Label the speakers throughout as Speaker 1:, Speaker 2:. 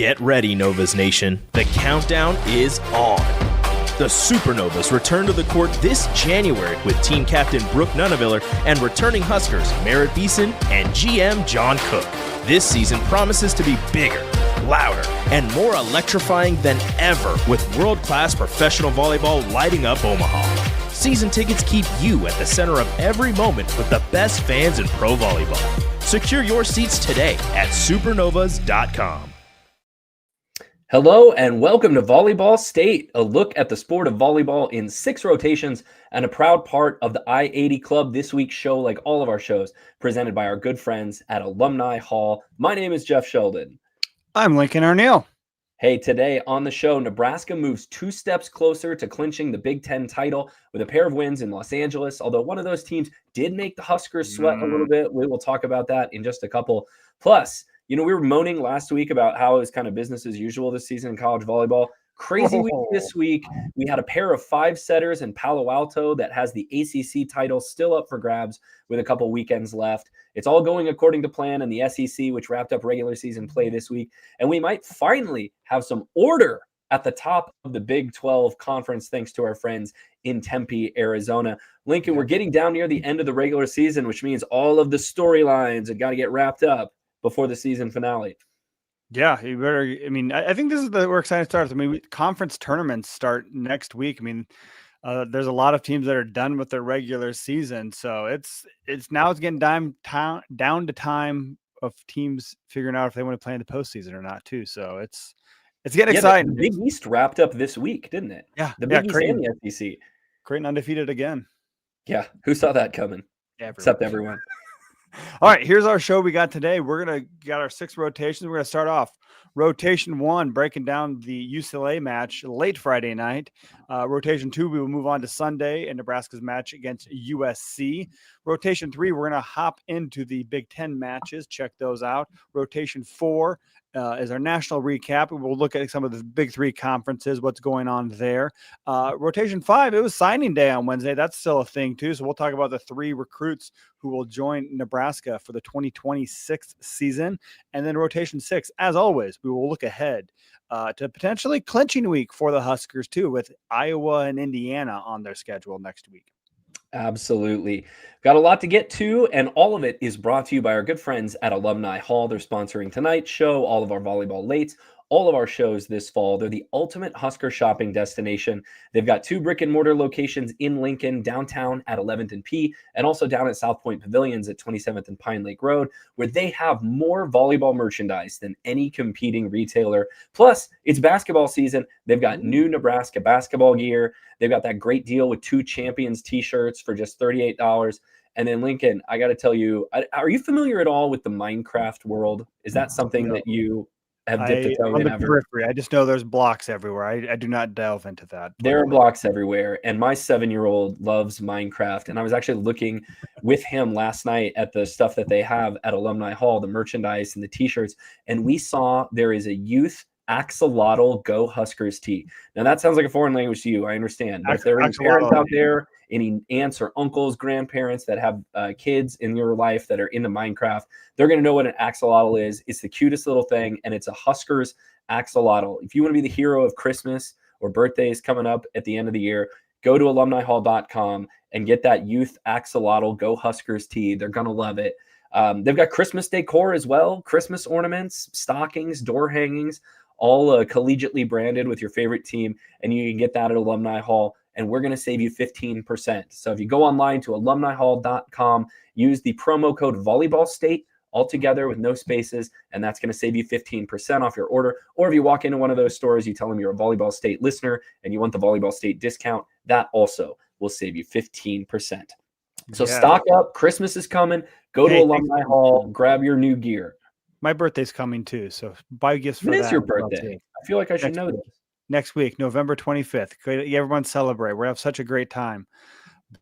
Speaker 1: Get ready, Novas Nation. The countdown is on. The Supernovas return to the court this January with team captain Brooke Nuneviller and returning Huskers Merritt Beeson and GM John Cook. This season promises to be bigger, louder, and more electrifying than ever with world-class professional volleyball lighting up Omaha. Season tickets keep you at the center of every moment with the best fans in pro volleyball. Secure your seats today at supernovas.com.
Speaker 2: Hello and welcome to Volleyball State, a look at the sport of volleyball in 6 rotations and a proud part of the I-80 Club. This week's show, like all of our shows, presented by our good friends at Alumni Hall. My name is Jeff Sheldon.
Speaker 3: I'm Lincoln Arneal.
Speaker 2: Hey, today on the show, Nebraska moves 2 steps closer to clinching the Big Ten title with a pair of wins in Los Angeles, although one of those teams did make the Huskers sweat a little bit. We will talk about that in just a couple. Plus, you know, we were moaning last week about how it was kind of business as usual this season in college volleyball. Crazy week this week. We had a pair of 5-setters in Palo Alto that has the ACC title still up for grabs with a couple weekends left. It's all going according to plan in the SEC, which wrapped up regular season play this week. And we might finally have some order at the top of the Big 12 conference, thanks to our friends in Tempe, Arizona. Lincoln, we're getting down near the end of the regular season, which means all of the storylines have got to get wrapped up before the season finale.
Speaker 3: Yeah, you better. I mean, I think this is where exciting starts. I mean, conference tournaments start next week. I mean, there's a lot of teams that are done with their regular season, so it's getting down to time of teams figuring out if they want to play in the postseason or not, too. So it's getting exciting.
Speaker 2: The Big East wrapped up this week, didn't it?
Speaker 3: Yeah,
Speaker 2: the Big East and the SEC.
Speaker 3: Creighton undefeated again.
Speaker 2: Yeah, who saw that coming? Except everyone.
Speaker 3: All right, here's our show we got today. We're going to get our 6 rotations. We're going to start off rotation 1, breaking down the UCLA match late Friday night. Rotation 2, we will move on to Sunday and Nebraska's match against USC. Rotation 3, we're going to hop into the Big Ten matches, check those out. Rotation 4 is our national recap. We'll look at some of the Big 3 conferences, what's going on there. Rotation 5, it was signing day on Wednesday. That's still a thing, too. So we'll talk about the 3 recruits who will join Nebraska for the 2026 season. And then rotation 6, as always, we will look ahead to potentially clinching week for the Huskers, too, with Iowa and Indiana on their schedule next week.
Speaker 2: Absolutely. Got a lot to get to, and all of it is brought to you by our good friends at Alumni Hall. They're sponsoring tonight's show, all of our volleyball lates, all of our shows this fall. They're the ultimate Husker shopping destination. They've got 2 brick-and-mortar locations in Lincoln, downtown at 11th and P, and also down at South Point Pavilions at 27th and Pine Lake Road, where they have more volleyball merchandise than any competing retailer. Plus, it's basketball season. They've got new Nebraska basketball gear. They've got that great deal with 2 Champions t-shirts for just $38. And then, Lincoln, I got to tell you, are you familiar at all with the Minecraft world? Is that something that you have dipped a toe in ever?
Speaker 3: I just know there's blocks everywhere. I do not delve into that.
Speaker 2: There are blocks everywhere, and my 7-year-old loves Minecraft. And I was actually looking with him last night at the stuff that they have at Alumni Hall, the merchandise and the t-shirts, and we saw there is a youth axolotl Go Huskers tee. Now that sounds like a foreign language to you, I understand. But if there are any parents out there, any aunts or uncles, grandparents that have kids in your life that are into Minecraft, they're going to know what an axolotl is. It's the cutest little thing, and it's a Huskers axolotl. If you want to be the hero of Christmas or birthdays coming up at the end of the year, go to alumnihall.com and get that youth axolotl Go Huskers tee. They're going to love it. They've got Christmas decor as well, Christmas ornaments, stockings, door hangings, all collegiately branded with your favorite team, and you can get that at Alumni Hall, and we're going to save you 15%. So if you go online to alumnihall.com, use the promo code VolleyballState, all together with no spaces, and that's going to save you 15% off your order. Or if you walk into one of those stores, you tell them you're a Volleyball State listener and you want the Volleyball State discount, that also will save you 15%. So stock up. Christmas is coming. Go to Alumni Hall, grab your new gear.
Speaker 3: My birthday's coming too, so buy gifts for that.
Speaker 2: It is your birthday. I feel like I should know this.
Speaker 3: Next week, November 25th. Everyone celebrate. We're going to have such a great time.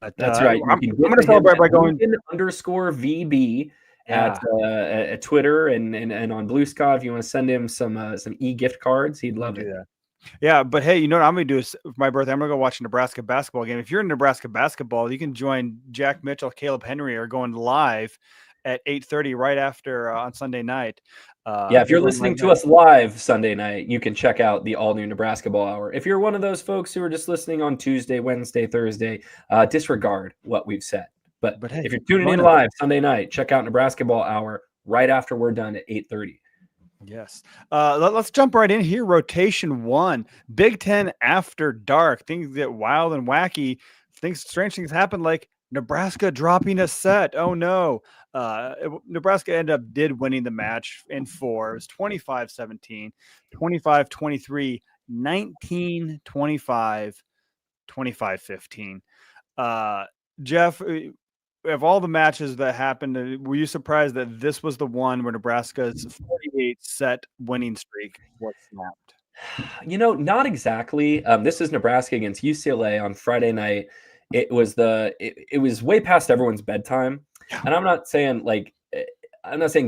Speaker 2: But that's right.
Speaker 3: I'm going to celebrate by going
Speaker 2: _VB at Twitter and on Blue Sky. If you want to send him some e-gift cards, he'd love it.
Speaker 3: Yeah, but hey, you know what I'm going to do is for my birthday, I'm going to go watch a Nebraska basketball game. If you're in Nebraska basketball, you can join Jack Mitchell, Caleb Henry are going live at 8:30 right after on Sunday night.
Speaker 2: If you're listening to us live Sunday night, you can check out the all-new Nebraska Ball Hour. If you're one of those folks who are just listening on Tuesday, Wednesday, Thursday, disregard what we've said. But
Speaker 3: hey,
Speaker 2: if you're tuning in live Sunday night, check out Nebraska Ball Hour right after we're done at 8:30.
Speaker 3: Yes. Let's jump right in here. Rotation 1, Big Ten after dark. Things get wild and wacky. Strange things happen, like Nebraska dropping a set. Oh no. Nebraska did winning the match in 4. It was 25-17, 25-23, 19-25, 25-15. Jeff, of all the matches that happened, were you surprised that this was the one where Nebraska's 48 set winning streak was snapped?
Speaker 2: Not exactly. This is Nebraska against UCLA on Friday night. It was it was way past everyone's bedtime. Yeah. And I'm not saying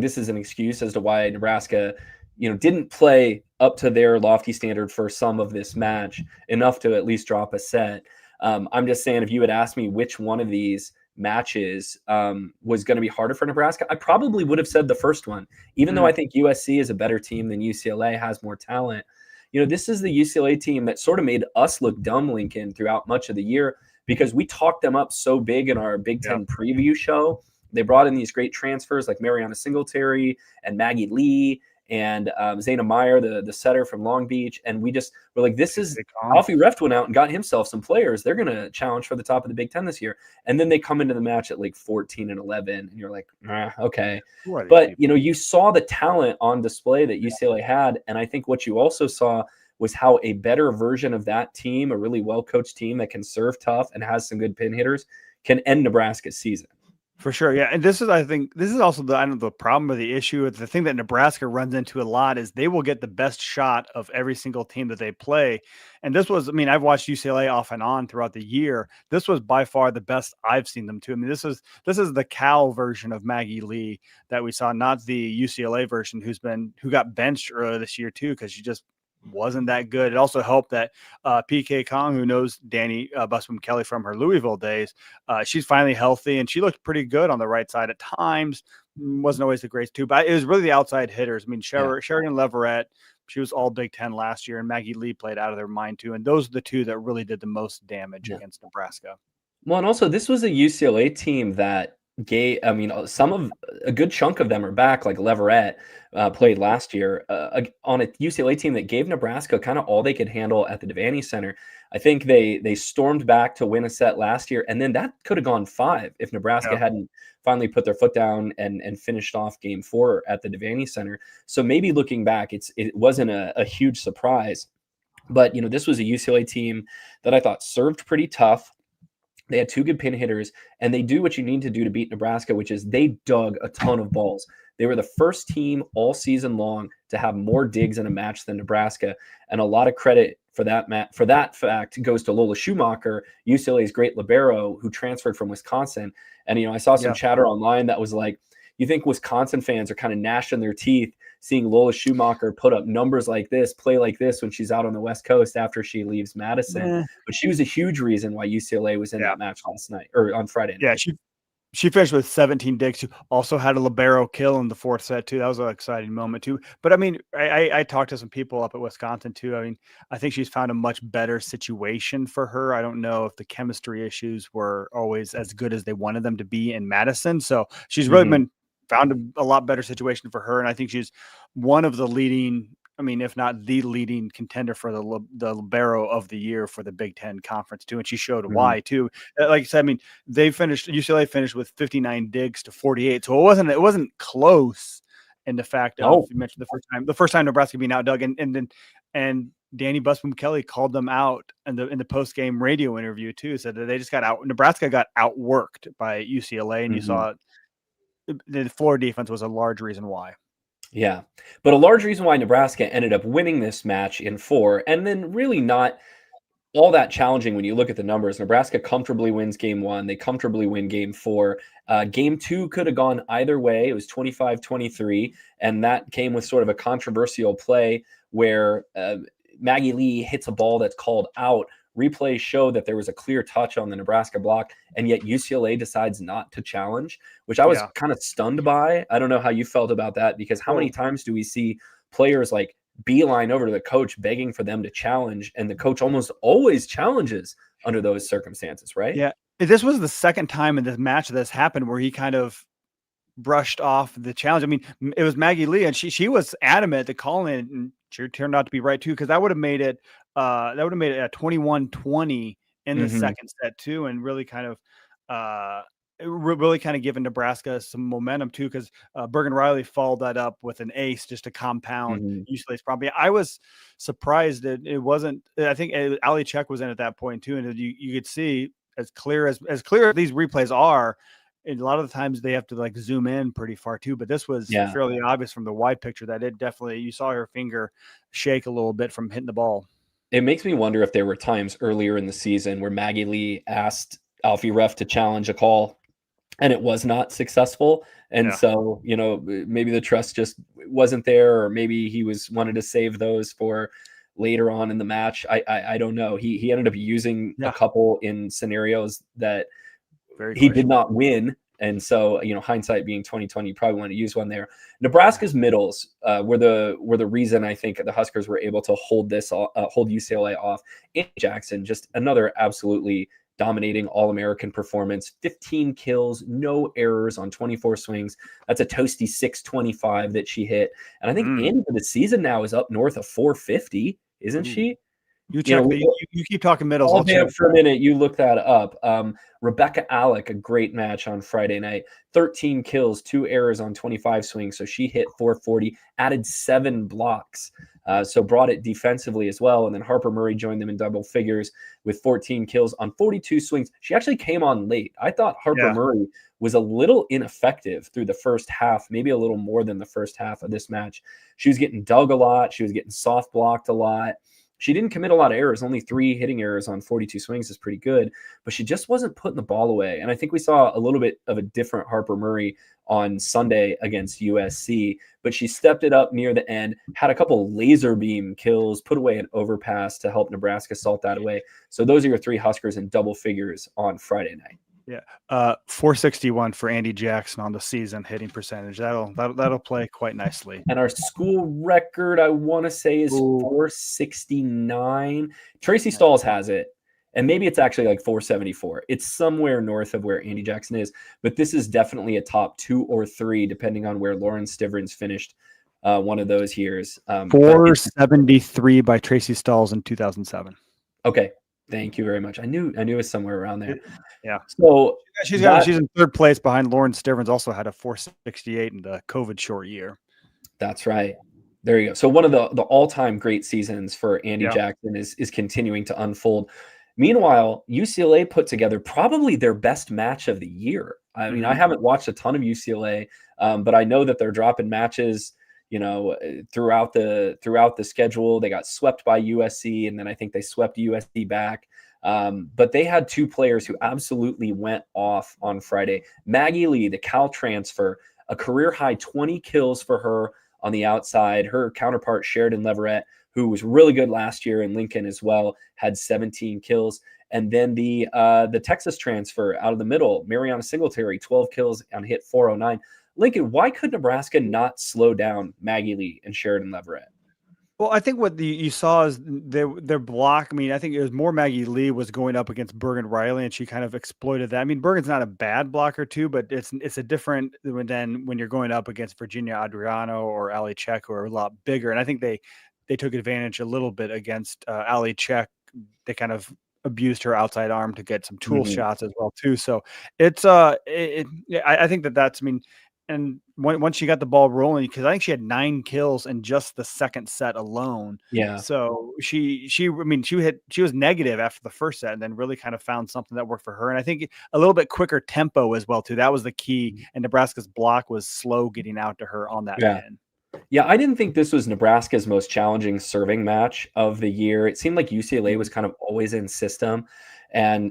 Speaker 2: this is an excuse as to why Nebraska, didn't play up to their lofty standard for some of this match enough to at least drop a set. I'm just saying, if you had asked me which one of these matches was going to be harder for Nebraska, I probably would have said the first one, even though I think USC is a better team than UCLA, has more talent. This is the UCLA team that sort of made us look dumb, Lincoln, throughout much of the year, because we talked them up so big in our Big Ten preview show. They brought in these great transfers like Mariana Singletary and Maggie Lee and Zayna Meyer, the setter from Long Beach. And we just were like, this is Alfie Reft went out and got himself some players. They're going to challenge for the top of the Big Ten this year. And then they come into the match at like 14-11. And you're like, okay. But, you saw the talent on display that UCLA had. And I think what you also saw was how a better version of that team, a really well-coached team that can serve tough and has some good pin hitters, can end Nebraska's season.
Speaker 3: For sure, yeah. And I think this is also the problem or the issue. The thing that Nebraska runs into a lot is they will get the best shot of every single team that they play. And this was, I've watched UCLA off and on throughout the year. This was by far the best I've seen them too. This is the Cal version of Maggie Lee that we saw, not the UCLA version who got benched earlier this year too, because she just wasn't that good. It also helped that PK Kong, who knows Danny Busman Kelly from her Louisville days, she's finally healthy, and she looked pretty good on the right side at times. Wasn't always the greatest too, but it was really the outside hitters. Sheridan Leverett, she was all Big Ten last year, and Maggie Lee played out of their mind too. And those are the two that really did the most damage against Nebraska. Well,
Speaker 2: and also this was a UCLA team that gave, a good chunk of them are back, like Leverett played last year on a UCLA team that gave Nebraska kind of all they could handle at the Devaney Center. I think they stormed back to win a set last year, and then that could have gone 5 if Nebraska hadn't finally put their foot down and finished off game 4 at the Devaney Center. So maybe looking back, it wasn't a huge surprise. But, this was a UCLA team that I thought served pretty tough. They had 2 good pin hitters, and they do what you need to do to beat Nebraska, which is they dug a ton of balls. They were the first team all season long to have more digs in a match than Nebraska, and a lot of credit for that fact goes to Lola Schumacher, UCLA's great libero, who transferred from Wisconsin. And I saw some chatter online that was like, you think Wisconsin fans are kind of gnashing their teeth seeing Lola Schumacher put up numbers like this, play like this when she's out on the West Coast after she leaves Madison. But she was a huge reason why UCLA was in that match last night or on Friday night.
Speaker 3: Yeah, she finished with 17 digs. She also had a libero kill in the 4th set too. That was an exciting moment too. But I talked to some people up at Wisconsin too. I think she's found a much better situation for her. I don't know if the chemistry issues were always as good as they wanted them to be in Madison. So she's really been found a lot better situation for her. And I think she's one of the leading, if not the leading contender for the libero of the year for the Big Ten Conference too. And she showed why too. Like I said, UCLA finished with 59 digs to 48. So it wasn't close in the fact of, you mentioned the first time Nebraska being outdug, and Danny Busman Kelly called them out in the post-game radio interview too, said that they just Nebraska got outworked by UCLA, and you saw the floor defense was a large reason why.
Speaker 2: Yeah, but a large reason why Nebraska ended up winning this match in 4, and then really not all that challenging when you look at the numbers. Nebraska comfortably wins game 1. They comfortably win game 4. Game 2 could have gone either way. It was 25-23, and that came with sort of a controversial play where Maggie Lee hits a ball that's called out replays show that there was a clear touch on the Nebraska block, and yet UCLA decides not to challenge, which I was kind of stunned by. I don't know how you felt about that, because how many times do we see players like beeline over to the coach begging for them to challenge, and the coach almost always challenges under those circumstances, right?
Speaker 3: Yeah. This was the second time in this match this happened where he kind of brushed off the challenge. I mean, it was Maggie Lee, and she was adamant to call in, and she turned out to be right too, because that would have made it a 21-20 in the second set too, and really kind of given Nebraska some momentum too, because Bergen Riley followed that up with an ace just to compound UCLA's problem. I was surprised that it wasn't. I think Ali Czech was in at that point too, and you could see as clear as these replays are. And a lot of the times they have to like zoom in pretty far too, but this was fairly obvious from the wide picture that it definitely, you saw her finger shake a little bit from hitting the ball.
Speaker 2: It makes me wonder if there were times earlier in the season where Maggie Lee asked Alfie Ref to challenge a call and it was not successful. And so, maybe the trust just wasn't there, or maybe he wanted to save those for later on in the match. I don't know. He ended up using a couple in scenarios that he did not win. And so, hindsight being 2020, you probably want to use one there. Nebraska's middles were the reason I think the Huskers were able to hold UCLA off. Andy Jackson, just another absolutely dominating All-American performance. 15 kills, no errors on 24 swings. That's a toasty 625 that she hit. And I think Andy for the season now is up north of 450, isn't she?
Speaker 3: You check. You keep talking middles.
Speaker 2: I'll check for a minute. You look that up. Rebecca Alec, a great match on Friday night. 13 kills, 2 errors on 25 swings. So she hit 440, added 7 blocks. So brought it defensively as well. And then Harper Murray joined them in double figures with 14 kills on 42 swings. She actually came on late. I thought Harper Murray was a little ineffective through the first half, maybe a little more than the first half of this match. She was getting dug a lot. She was getting soft blocked a lot. She didn't commit a lot of errors. Only 3 hitting errors on 42 swings is pretty good, but she just wasn't putting the ball away. And I think we saw a little bit of a different Harper Murray on Sunday against USC, but she stepped it up near the end, had a couple laser beam kills, put away an overpass to help Nebraska salt that away. So those are your 3 Huskers in double figures on Friday night.
Speaker 3: Yeah. 461 for Andy Jackson on the season hitting percentage. That'll play quite nicely.
Speaker 2: And our school record, I want to say, is 469. Tracy Stalls has it, and maybe it's actually like 474. It's somewhere north of where Andy Jackson is, but this is definitely a top 2 or 3, depending on where Lauren Stivrins finished one of those years.
Speaker 3: 473 by Tracy Stalls in 2007.
Speaker 2: Okay. Thank you very much. I knew it was somewhere around there.
Speaker 3: Yeah.
Speaker 2: So
Speaker 3: she's in 3rd place behind Lauren Stivrins. Also had a 468 in the COVID short year.
Speaker 2: That's right. There you go. So one of the all-time great seasons for Andy Jackson is continuing to unfold. Meanwhile, UCLA put together probably their best match of the year. I mean, I haven't watched a ton of UCLA, but I know that they're dropping matches throughout the schedule. They got swept by USC, and then I think they swept USC back. But they had 2 players who absolutely went off on Friday. Maggie Lee, the Cal transfer, a career high 20 kills for her on the outside. Her counterpart, Sheridan Leverett, who was really good last year in Lincoln as well, had 17 kills. And then the Texas transfer out of the middle, Mariana Singletary, 12 kills on hit 409. Lincoln, why could Nebraska not slow down Maggie Lee and Sheridan Leverett?
Speaker 3: Well, I think what you saw is their block. I mean, I think it was more Maggie Lee was going up against Bergen Riley, and she kind of exploited that. I mean, Bergen's not a bad blocker too, but it's a different than when you're going up against Virginia Adriano or Ali Czech, who are a lot bigger. And I think they took advantage a little bit against Ali Czech. They kind of abused her outside arm to get some tool shots as well too. So it's I think that's. I mean. And once she got the ball rolling, because I think she had 9 kills in just the second set alone. Yeah. So she was negative after the first set, and then really kind of found something that worked for her. And I think a little bit quicker tempo as well too. That was the key. And Nebraska's block was slow getting out to her on that end.
Speaker 2: Yeah, I didn't think this was Nebraska's most challenging serving match of the year. It seemed like UCLA was kind of always in system, and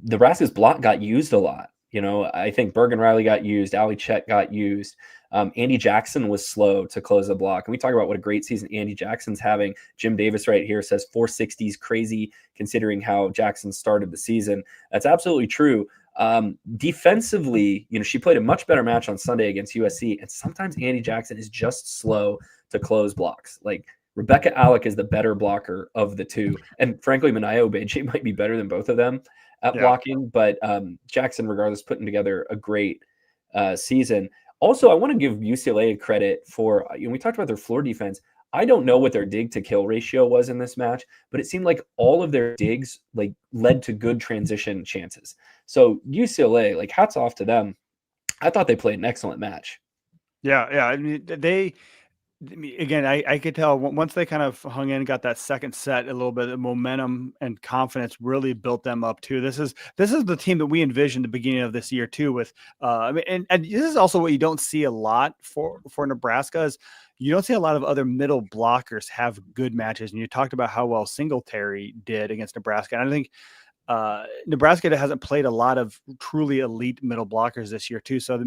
Speaker 2: Nebraska's block got used a lot. I think Bergen Riley got used. Ali Chet got used. Andy Jackson was slow to close the block. And we talk about what a great season Andy Jackson's having. Jim Davis right here says 460s crazy considering how Jackson started the season. That's absolutely true. Defensively, she played a much better match on Sunday against USC. And sometimes Andy Jackson is just slow to close blocks. Like Rebecca Alec is the better blocker of the two. And frankly, Manayo Obeje might be better than both of them at blocking. But Jackson, regardless, putting together a great season. Also, I want to give UCLA credit for, we talked about their floor defense. I don't know what their dig to kill ratio was in this match, but it seemed like all of their digs led to good transition chances. So UCLA, hats off to them. I thought they played an excellent match.
Speaker 3: Yeah. I mean, again, I could tell once they kind of hung in and got that second set, a little bit of momentum and confidence really built them up too. This is the team that we envisioned at the beginning of this year too. With and this is also what you don't see a lot for Nebraska is you don't see a lot of other middle blockers have good matches. And you talked about how well Singletary did against Nebraska, and I think Nebraska hasn't played a lot of truly elite middle blockers this year too. So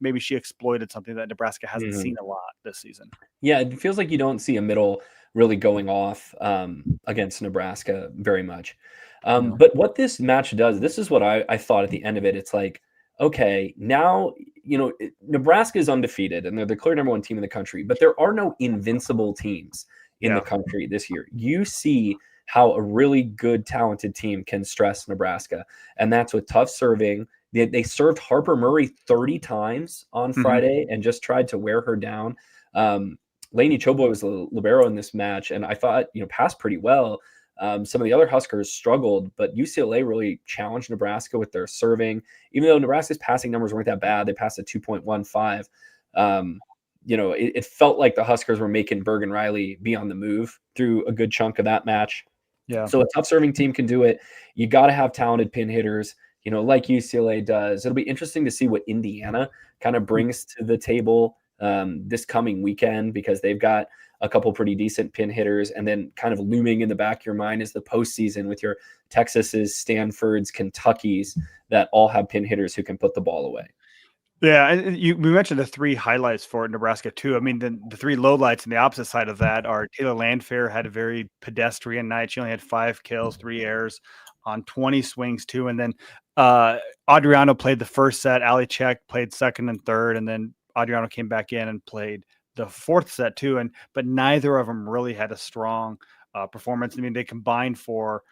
Speaker 3: maybe she exploited something that Nebraska hasn't seen a lot this season.
Speaker 2: Yeah, it feels like you don't see a middle really going off against Nebraska very much. But what this match does, this is what I thought at the end of it. It's like, okay, now, Nebraska is undefeated and they're the clear number one team in the country, but there are no invincible teams in the country this year. You see how a really good, talented team can stress Nebraska. And that's with tough serving. They served Harper Murray 30 times on Friday and just tried to wear her down. Lainey Choboy was the libero in this match, and I thought, passed pretty well. Some of the other Huskers struggled, but UCLA really challenged Nebraska with their serving. Even though Nebraska's passing numbers weren't that bad, they passed at 2.15. It felt like the Huskers were making Bergen Riley be on the move through a good chunk of that match.
Speaker 3: Yeah.
Speaker 2: So a tough serving team can do it. You got to have talented pin hitters, like UCLA does. It'll be interesting to see what Indiana kind of brings to the table this coming weekend, because they've got a couple pretty decent pin hitters. And then kind of looming in the back of your mind is the postseason with your Texases, Stanfords, Kentuckys that all have pin hitters who can put the ball away.
Speaker 3: Yeah, and we mentioned the three highlights for Nebraska too. I mean, the three lowlights on the opposite side of that are Taylor Landfair had a very pedestrian night. She only had 5 kills, 3 errors on 20 swings too. And then Adriano played the first set. Ali Czech played second and third, and then Adriano came back in and played the fourth set too. But neither of them really had a strong performance. I mean, they combined for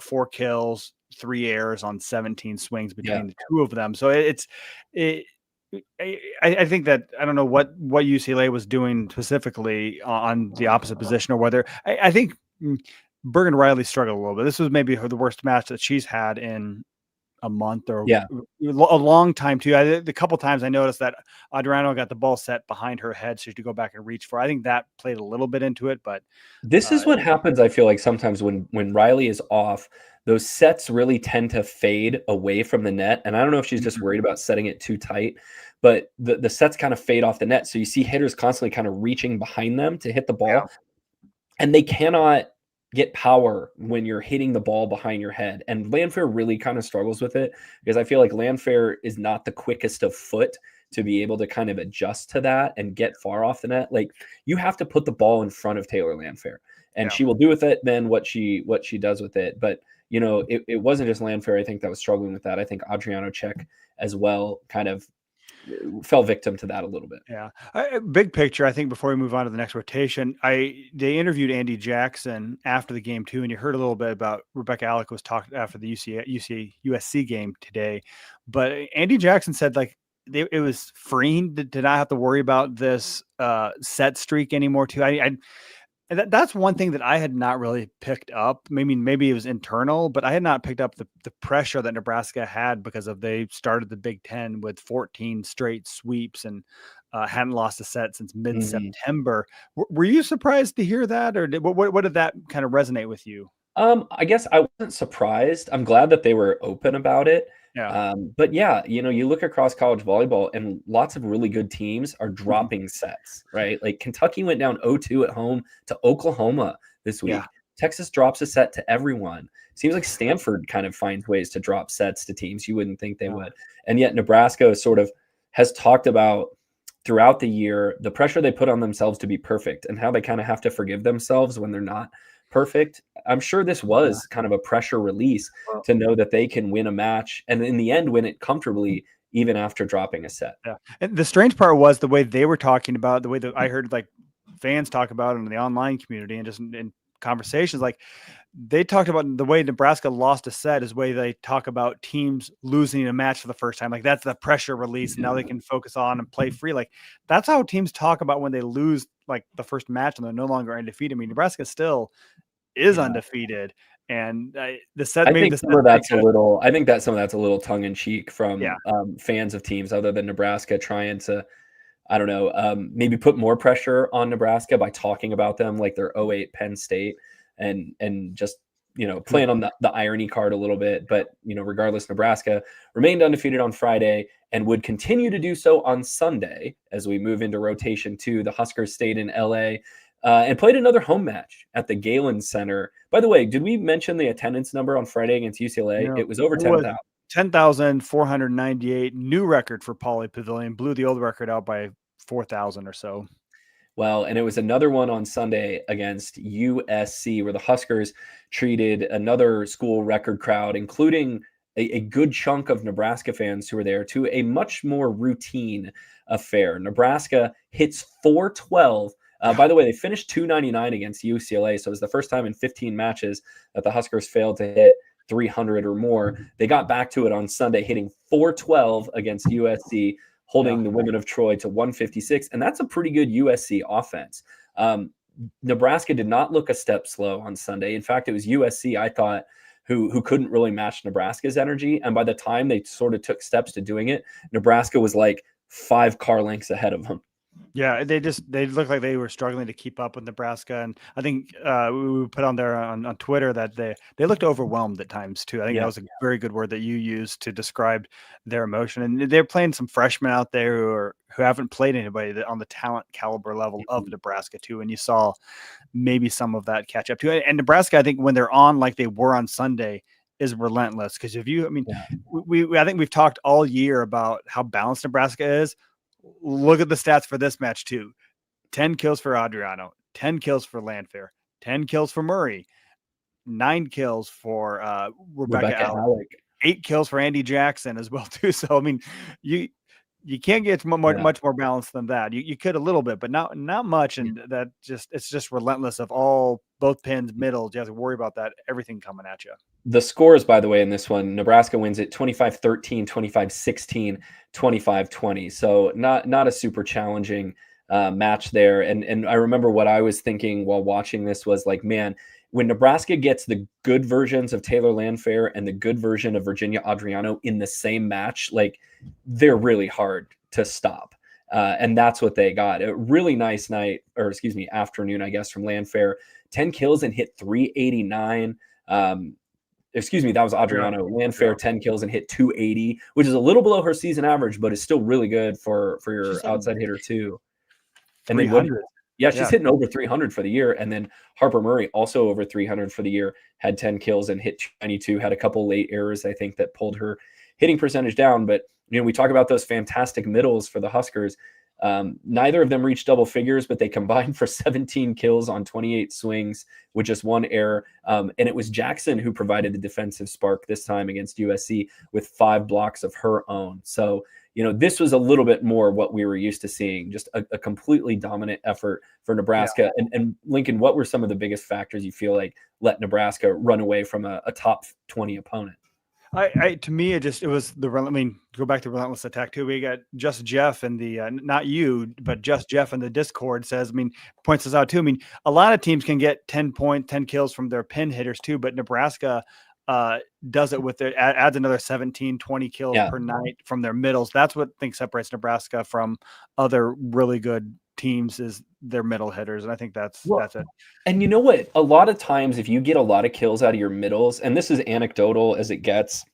Speaker 3: 4 kills, 3 errors on 17 swings between the two of them. So I think that I don't know what UCLA was doing specifically on the opposite position, or whether I think Bergen Riley struggled a little bit. This was maybe the worst match that she's had in a month or a long time too. A couple times I noticed that Adriano got the ball set behind her head, so she had to go back and reach for. I think that played a little bit into it, but
Speaker 2: this is what happens. I feel like sometimes when Riley is off, those sets really tend to fade away from the net. And I don't know if she's just worried about setting it too tight, but the sets kind of fade off the net. So you see hitters constantly kind of reaching behind them to hit the ball, and they cannot get power when you're hitting the ball behind your head. And Landfair really kind of struggles with it, because I feel like Landfair is not the quickest of foot to be able to kind of adjust to that and get far off the net. Like, you have to put the ball in front of Taylor Landfair, and she will do with it then what she does with it. But it wasn't just Landfair, I think, that was struggling with that. I think Adriano Czech as well kind of fell victim to that a little bit.
Speaker 3: Yeah. Big picture, I think, before we move on to the next rotation, they interviewed Andy Jackson after the game too, and you heard a little bit about Rebecca Alec was talking after the USC game today. But Andy Jackson said it was freeing to not have to worry about this set streak anymore too. And that's one thing that I had not really picked up. Maybe it was internal, but I had not picked up the pressure that Nebraska had because they started the Big Ten with 14 straight sweeps and hadn't lost a set since mid-September. Were you surprised to hear that, or what did that kind of resonate with you?
Speaker 2: I guess I wasn't surprised. I'm glad that they were open about it.
Speaker 3: Yeah.
Speaker 2: But you look across college volleyball, and lots of really good teams are dropping sets, right? Like Kentucky went down 0-2 at home to Oklahoma this week. Texas drops a set to everyone. Seems like Stanford kind of finds ways to drop sets to teams you wouldn't think they would. And yet Nebraska sort of has talked about throughout the year the pressure they put on themselves to be perfect and how they kind of have to forgive themselves when they're not perfect. I'm sure this was kind of a pressure release to know that they can win a match and in the end win it comfortably, even after dropping a set.
Speaker 3: Yeah. And the strange part was the way they were talking about, the way that I heard like fans talk about it in the online community and just in conversations, like they talked about the way Nebraska lost a set is the way they talk about teams losing a match for the first time. Like that's the pressure release. And now they can focus on and play free. Like that's how teams talk about when they lose like the first match and they're no longer undefeated. I mean, Nebraska still is undefeated. And the set,
Speaker 2: I
Speaker 3: maybe
Speaker 2: think
Speaker 3: the
Speaker 2: some of that's a little. I think that some of that's a little tongue in cheek from
Speaker 3: Yeah.
Speaker 2: Fans of teams other than Nebraska trying to, I don't know, maybe put more pressure on Nebraska by talking about them like they're 08 Penn State and just playing on the irony card a little bit. But regardless, Nebraska remained undefeated on Friday and would continue to do so on Sunday as we move into rotation 2. The Huskers stayed in LA. And played another home match at the Galen Center. By the way, did we mention the attendance number on Friday against UCLA?
Speaker 3: No,
Speaker 2: it was over 10,000.
Speaker 3: 10,498, new record for Pauley Pavilion, blew the old record out by 4,000 or so.
Speaker 2: Well, and it was another one on Sunday against USC where the Huskers treated another school record crowd, including a good chunk of Nebraska fans who were there, to a much more routine affair. Nebraska hits 412. By the way, they finished 299 against UCLA, so it was the first time in 15 matches that the Huskers failed to hit 300 or more. They got back to it on Sunday, hitting 412 against USC, holding the Women of Troy to 156, and that's a pretty good USC offense. Nebraska did not look a step slow on Sunday. In fact, it was USC, I thought, who couldn't really match Nebraska's energy, and by the time they sort of took steps to doing it, Nebraska was like 5 car lengths ahead of them.
Speaker 3: Yeah, they looked like they were struggling to keep up with Nebraska, and I think we put on there on Twitter that they looked overwhelmed at times too. I think that was a very good word that you used to describe their emotion. And they're playing some freshmen out there who haven't played anybody on the talent caliber level of Nebraska too, and you saw maybe some of that catch up too. And Nebraska, I think when they're on like they were on Sunday, is relentless because I think we've talked all year about how balanced Nebraska is. Look at the stats for this match too. 10 kills for Adriano, 10 kills for Landfair, 10 kills for Murray, 9 kills for Rebecca Alec, 8 kills for Andy Jackson as well too. So I mean, you can't get much more balanced than that. You could a little bit, but not much. And it's just relentless of both pins, middles. You have to worry about that, everything coming at you.
Speaker 2: The scores, by the way, in this one, Nebraska wins it 25-13, 25-16, 25-20. So not a super challenging match there. And I remember what I was thinking while watching this was like, man, when Nebraska gets the good versions of Taylor Landfair and the good version of Virginia Adriano in the same match, like they're really hard to stop. And that's what they got. A really nice afternoon, I guess, from Landfair. 10 kills and hit 389. That was Adriano. Landfair, 10 kills and hit 280, which is a little below her season average, but is still really good for your outside hitter too. And 300. She's hitting over 300 for the year. And then Harper Murray, also over 300 for the year, had 10 kills and hit 292, had a couple late errors, I think, that pulled her hitting percentage down. But, we talk about those fantastic middles for the Huskers. Neither of them reached double figures, but they combined for 17 kills on 28 swings with just 1 error. And it was Jackson who provided the defensive spark this time against USC with 5 blocks of her own. So, this was a little bit more what we were used to seeing, just a completely dominant effort for Nebraska. Yeah. And Lincoln, what were some of the biggest factors you feel like let Nebraska run away from a top 20 opponent?
Speaker 3: To me, it was go back to relentless attack too. We got Just Jeff and the not you, but Just Jeff in the Discord says, points us out too. A lot of teams can get 10 kills from their pin hitters too, but Nebraska does it with adds another 17, 20 kills per night from their middles. That's what I think separates Nebraska from other really good teams is their middle hitters. And I think that's it.
Speaker 2: And you know what? A lot of times if you get a lot of kills out of your middles, and this is anecdotal as it gets,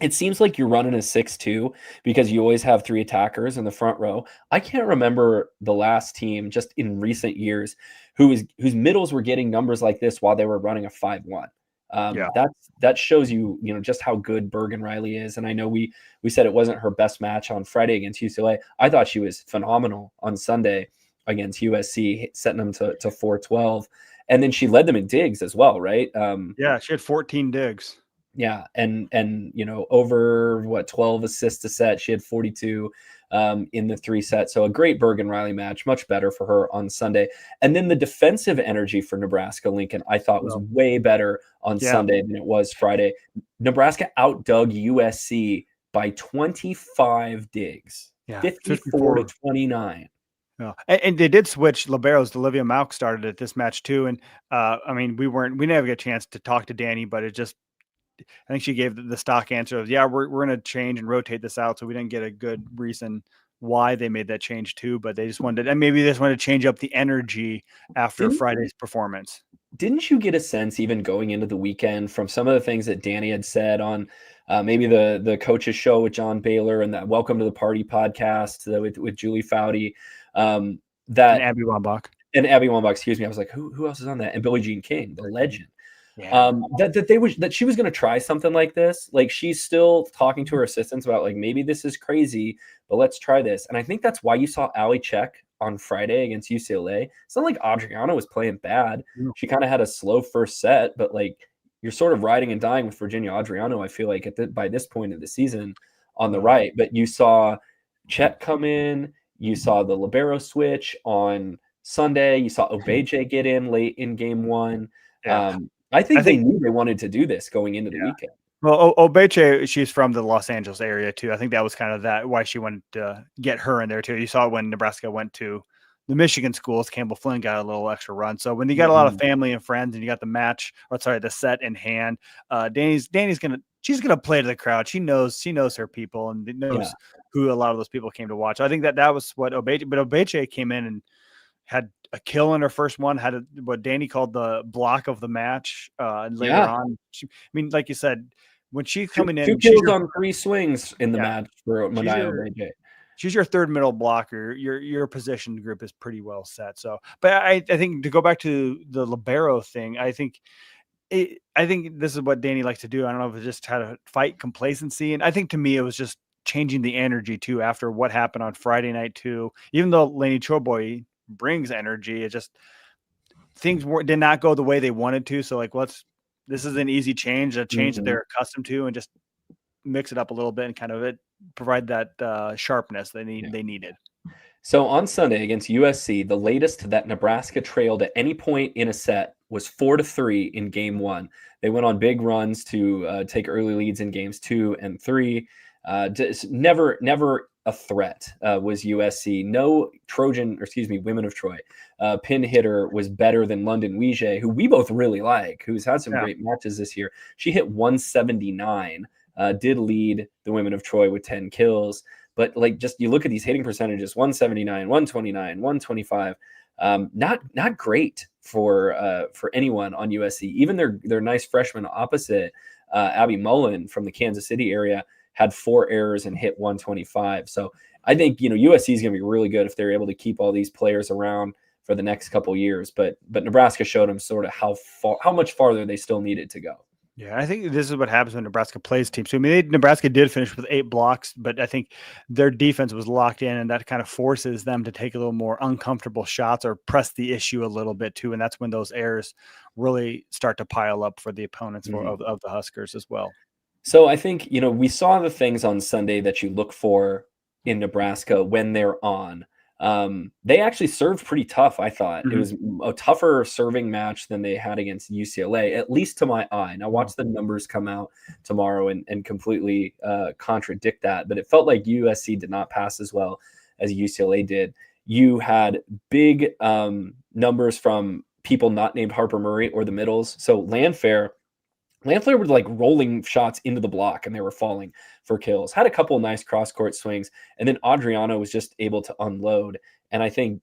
Speaker 2: it seems like you're running a 6-2 because you always have 3 attackers in the front row. I can't remember the last team just in recent years whose middles were getting numbers like this while they were running a 5-1.
Speaker 3: Yeah.
Speaker 2: That shows you, just how good Bergen Riley is. And I know we said it wasn't her best match on Friday against UCLA. I thought she was phenomenal on Sunday against USC, setting them to 4-12. And then she led them in digs as well, right?
Speaker 3: Yeah, she had 14 digs.
Speaker 2: Yeah, and over 12 assists a set. She had 42 in the 3 sets. So a great Bergen Riley match, much better for her on Sunday. And then the defensive energy for Nebraska Lincoln, I thought was way better on Sunday than it was Friday. Nebraska outdug USC by 25 digs, 54-29.
Speaker 3: Yeah. And they did switch liberos. Olivia Malk started at this match too. And I mean, we never get a chance to talk to Danny, but I think she gave the stock answer of, we're going to change and rotate this out. So we didn't get a good reason why they made that change too, but they just wanted, and maybe they just wanted to change up the energy after Friday's performance.
Speaker 2: Didn't you get a sense even going into the weekend from some of the things that Danny had said on maybe the coaches show with John Baylor and that Welcome to the Party podcast with Julie Foudy, that
Speaker 3: and Abby Wambach,
Speaker 2: excuse me. I was like, who else is on that? And Billie Jean King, the legend.
Speaker 3: Yeah.
Speaker 2: That she was going to try something like this. Like, she's still talking to her assistants about, like, maybe this is crazy, but let's try this. And I think that's why you saw Allie Check on Friday against UCLA. It's not like Adriana was playing bad. She kind of had a slow first set, but like, you're sort of riding and dying with Virginia Adriano, I feel like by this point of the season on the right. But you saw Chet come in, you saw the libero switch on Sunday, you saw Obeje get in late in game 1. I think they knew they wanted to do this going into the weekend.
Speaker 3: Well, Obeche, she's from the Los Angeles area too. I think that was kind of why she wanted to get her in there too. You saw when Nebraska went to the Michigan schools, Campbell Flynn got a little extra run. So when you got a lot of family and friends and you got the set in hand, Danny's she's gonna play to the crowd. She knows her people and knows who a lot of those people came to watch. I think that was what Obeche came in and had a kill in her first one, had what Danny called the block of the match. And later on, like you said, when she's coming in,
Speaker 2: 2 kills on 3 swings in the match for Madiah Obeje.
Speaker 3: She's your third middle blocker. Your position group is pretty well set. So, but I think to go back to the libero thing, I think this is what Danny likes to do. I don't know if it's just how to fight complacency, and I think to me it was just changing the energy too after what happened on Friday night too. Even though Lainey Choboy brings energy, it just things did not go the way they wanted to. So like, this is an easy change, a change that they're accustomed to, and just mix it up a little bit and kind of provide that sharpness they needed.
Speaker 2: So on Sunday against USC, the latest that Nebraska trailed at any point in a set was 4-3 in game 1. They went on big runs to take early leads in games 2 and 3. Never a threat was USC. No Women of Troy pin hitter was better than London Weege, who we both really like, who's had some great matches this year. She hit 179, did lead the Women of Troy with 10 kills. But like, just you look at these hitting percentages, 179, 129, 125, not great for anyone on USC. Even their nice freshman opposite, Abby Mullen from the Kansas City area, had 4 errors and hit 125. So I think, USC is going to be really good if they're able to keep all these players around for the next couple years. But Nebraska showed them sort of how much farther they still needed to go.
Speaker 3: Yeah, I think this is what happens when Nebraska plays teams. So, I mean, Nebraska did finish with 8 blocks, but I think their defense was locked in, and that kind of forces them to take a little more uncomfortable shots or press the issue a little bit too. And that's when those errors really start to pile up for the opponents of the Huskers as well.
Speaker 2: So I think, we saw the things on Sunday that you look for in Nebraska when they're on. They actually served pretty tough, I thought. It was a tougher serving match than they had against UCLA, at least to my eye. Now, watch the numbers come out tomorrow and completely contradict that. But it felt like USC did not pass as well as UCLA did. You had big numbers from people not named Harper Murray or the middles. So Landfair were like rolling shots into the block and they were falling for kills. Had a couple of nice cross-court swings, and then Adriano was just able to unload. And I think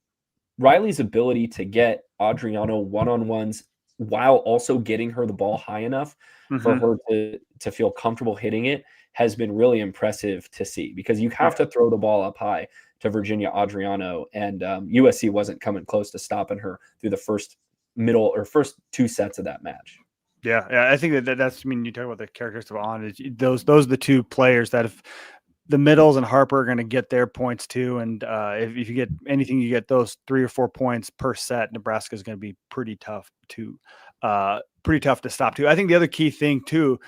Speaker 2: Riley's ability to get Adriano one-on-ones while also getting her the ball high enough for her to feel comfortable hitting it has been really impressive to see, because you have to throw the ball up high to Virginia Adriano, and USC wasn't coming close to stopping her through the first 2 sets of that match.
Speaker 3: Yeah, I think that's. I mean, you talk about the characteristics of On. Those are the two players that if the Middles and Harper are going to get their points too, and if you get anything, you get those 3 or 4 points per set. Nebraska is going to be pretty tough to stop too. I think the other key thing too.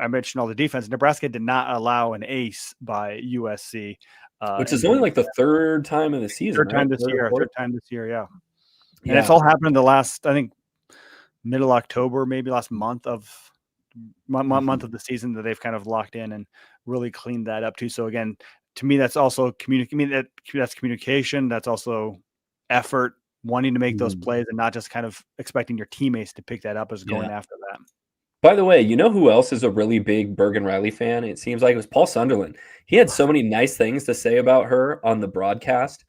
Speaker 3: I mentioned all the defense. Nebraska did not allow an ace by USC,
Speaker 2: which is only like the third time in the season.
Speaker 3: Third time this year, yeah. And it's all happened in the last, I think, middle October, maybe last month of the season, that they've kind of locked in and really cleaned that up too. So again, to me, that's also that's communication. That's also effort, wanting to make those plays and not just kind of expecting your teammates to pick that up as going after that.
Speaker 2: By the way, you know who else is a really big Bergen Riley fan? It seems like it was Paul Sunderland. He had so many nice things to say about her on the broadcast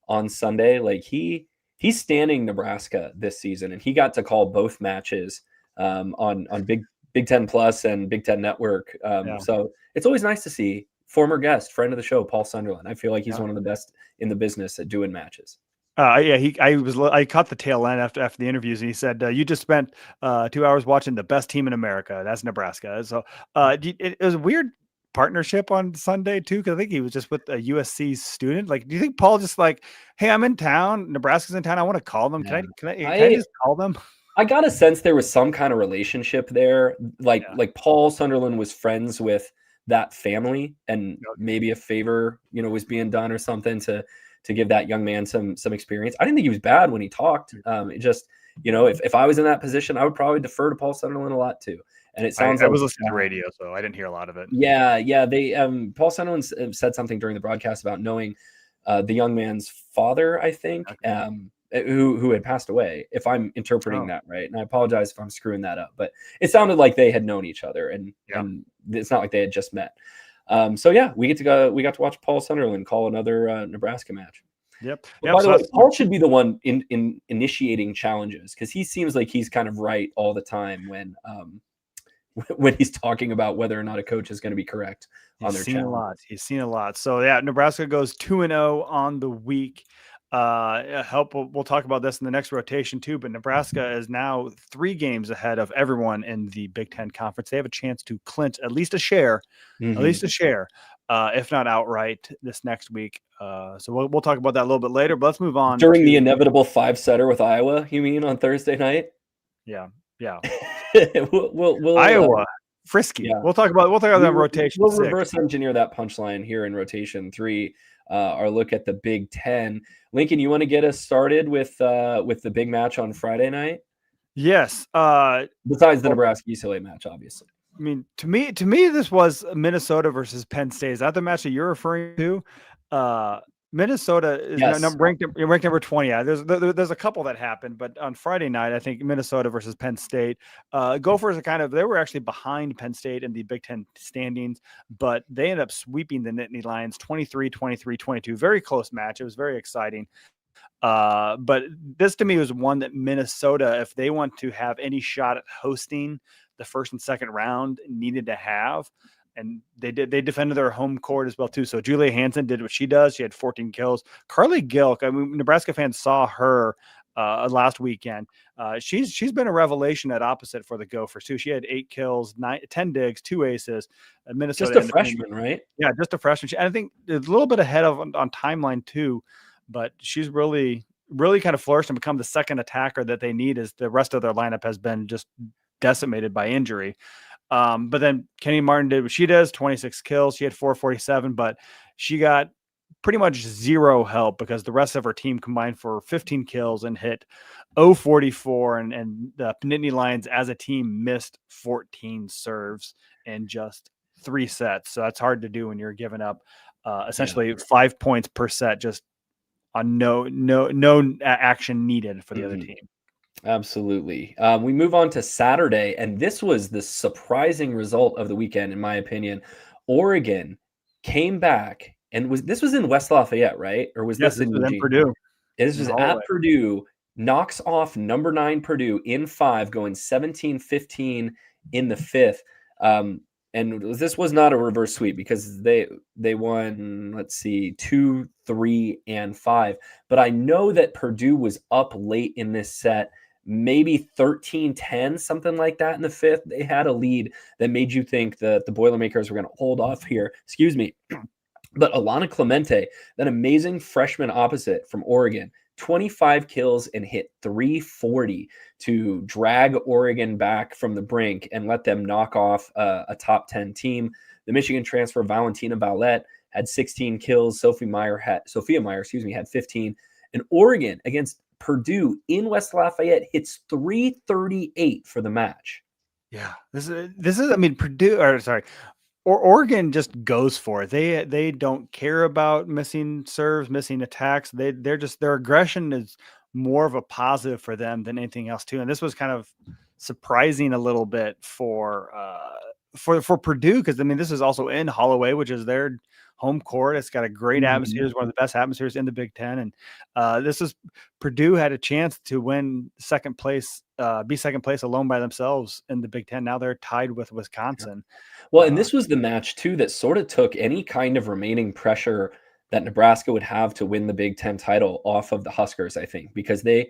Speaker 2: on Sunday. Like he's standing Nebraska this season, and he got to call both matches on Big Ten Plus and Big Ten Network. So it's always nice to see former guest, friend of the show, Paul Sunderland. I feel like he's one of the best in the business at doing matches.
Speaker 3: I caught the tail end after the interviews, and he said, "You just spent 2 hours watching the best team in America. That's Nebraska." So it was a weird partnership on Sunday too, because I think he was just with a USC student. Like, do you think Paul just like, "Hey, I'm in town. Nebraska's in town. I want to call them. Can I just call them?"
Speaker 2: I got a sense there was some kind of relationship there. Like Paul Sunderland was friends with that family, and maybe a favor, was being done or something to give that young man some experience. I didn't think he was bad when he talked. It just, if I was in that position, I would probably defer to Paul Sunderland a lot too. And it sounds
Speaker 3: I was listening to radio, so I didn't hear a lot of it.
Speaker 2: Yeah. They Paul Sunderland said something during the broadcast about knowing the young man's father, I think, who had passed away, if I'm interpreting that right. And I apologize if I'm screwing that up, but it sounded like they had known each other, and it's not like they had just met. We got to watch Paul Sunderland call another Nebraska match.
Speaker 3: Yep.
Speaker 2: By the way, Paul should be the one in initiating challenges, because he seems like he's kind of right all the time when he's talking about whether or not a coach is going to be correct on their challenge.
Speaker 3: He's seen a lot. So Nebraska goes 2-0 on the week. We'll talk about this in the next rotation too, but Nebraska is now 3 games ahead of everyone in the Big Ten Conference. They have a chance to clinch at least a share, if not outright, this next week. So we'll talk about that a little bit later, but let's move on.
Speaker 2: During the inevitable 5-setter with Iowa, you mean, on Thursday night?
Speaker 3: Yeah.
Speaker 2: we'll
Speaker 3: Iowa, frisky. Yeah. We'll talk about that rotation.
Speaker 2: We'll reverse engineer that punchline here in rotation 3. Our look at the Big Ten. Lincoln, you want to get us started with the big match on Friday night?
Speaker 3: Yes.
Speaker 2: Besides the Nebraska UCLA match, obviously.
Speaker 3: I mean, to me, this was Minnesota versus Penn State. Is that the match that you're referring to? Minnesota is ranked number 20. Yeah, there's a couple that happened, but on Friday night, I think Minnesota versus Penn State. Gophers they were actually behind Penn State in the Big Ten standings, but they ended up sweeping the Nittany Lions 23-22. Very close match. It was very exciting. But this to me was one that Minnesota, if they want to have any shot at hosting the first and second round, needed to have. And they did. They defended their home court as well too. So Julia Hansen did what she does. She had 14 kills. Carly Gilk, I mean, Nebraska fans saw her last weekend. She's been a revelation at opposite for the Gophers too. She had 8 kills, 10 digs, 2 aces. Minnesota,
Speaker 2: just a freshman, right?
Speaker 3: Yeah, just a freshman. I think it's a little bit ahead on timeline too, but she's really kind of flourished and become the second attacker that they need, as the rest of their lineup has been just decimated by injury. But then Kenny Martin did what she does, 26 kills. She had 447, but she got pretty much zero help because the rest of her team combined for 15 kills and hit 044. And the Nittany Lions as a team missed 14 serves in just 3 sets. So that's hard to do when you're giving up essentially 5 points per set, just on no action needed for the other team.
Speaker 2: Absolutely. We move on to Saturday, and this was the surprising result of the weekend, in my opinion. Oregon came back, and this was in West Lafayette, right? Or was this in
Speaker 3: Purdue?
Speaker 2: This was at Purdue. Knocks off number 9 Purdue in 5, going 17-15 in the 5th. and this was not a reverse sweep because they won, let's see, 2, 3, and 5. But I know that Purdue was up late in this set, maybe 13-10, something like that in the fifth. They had a lead that made you think that the Boilermakers were going to hold off here. Excuse me. But Alana Clemente, that amazing freshman opposite from Oregon, 25 kills and hit 340 to drag Oregon back from the brink and let them knock off a top 10 team. The Michigan transfer Valentina Valette had 16 kills. Sophia Meyer, had 15. And Oregon against Purdue in West Lafayette hits 338 for the match.
Speaker 3: Yeah, this is. I mean, Oregon just goes for it. They don't care about missing serves, missing attacks. Their aggression is more of a positive for them than anything else too. And this was kind of surprising a little bit for Purdue, because I mean this is also in Holloway, which is their home court. It's got a great atmosphere. It's one of the best atmospheres in the Big Ten. And Purdue had a chance to win second place, be second place alone by themselves in the Big Ten. Now they're tied with Wisconsin.
Speaker 2: Well, and this was the match too that sort of took any kind of remaining pressure that Nebraska would have to win the Big Ten title off of the Huskers, I think, because they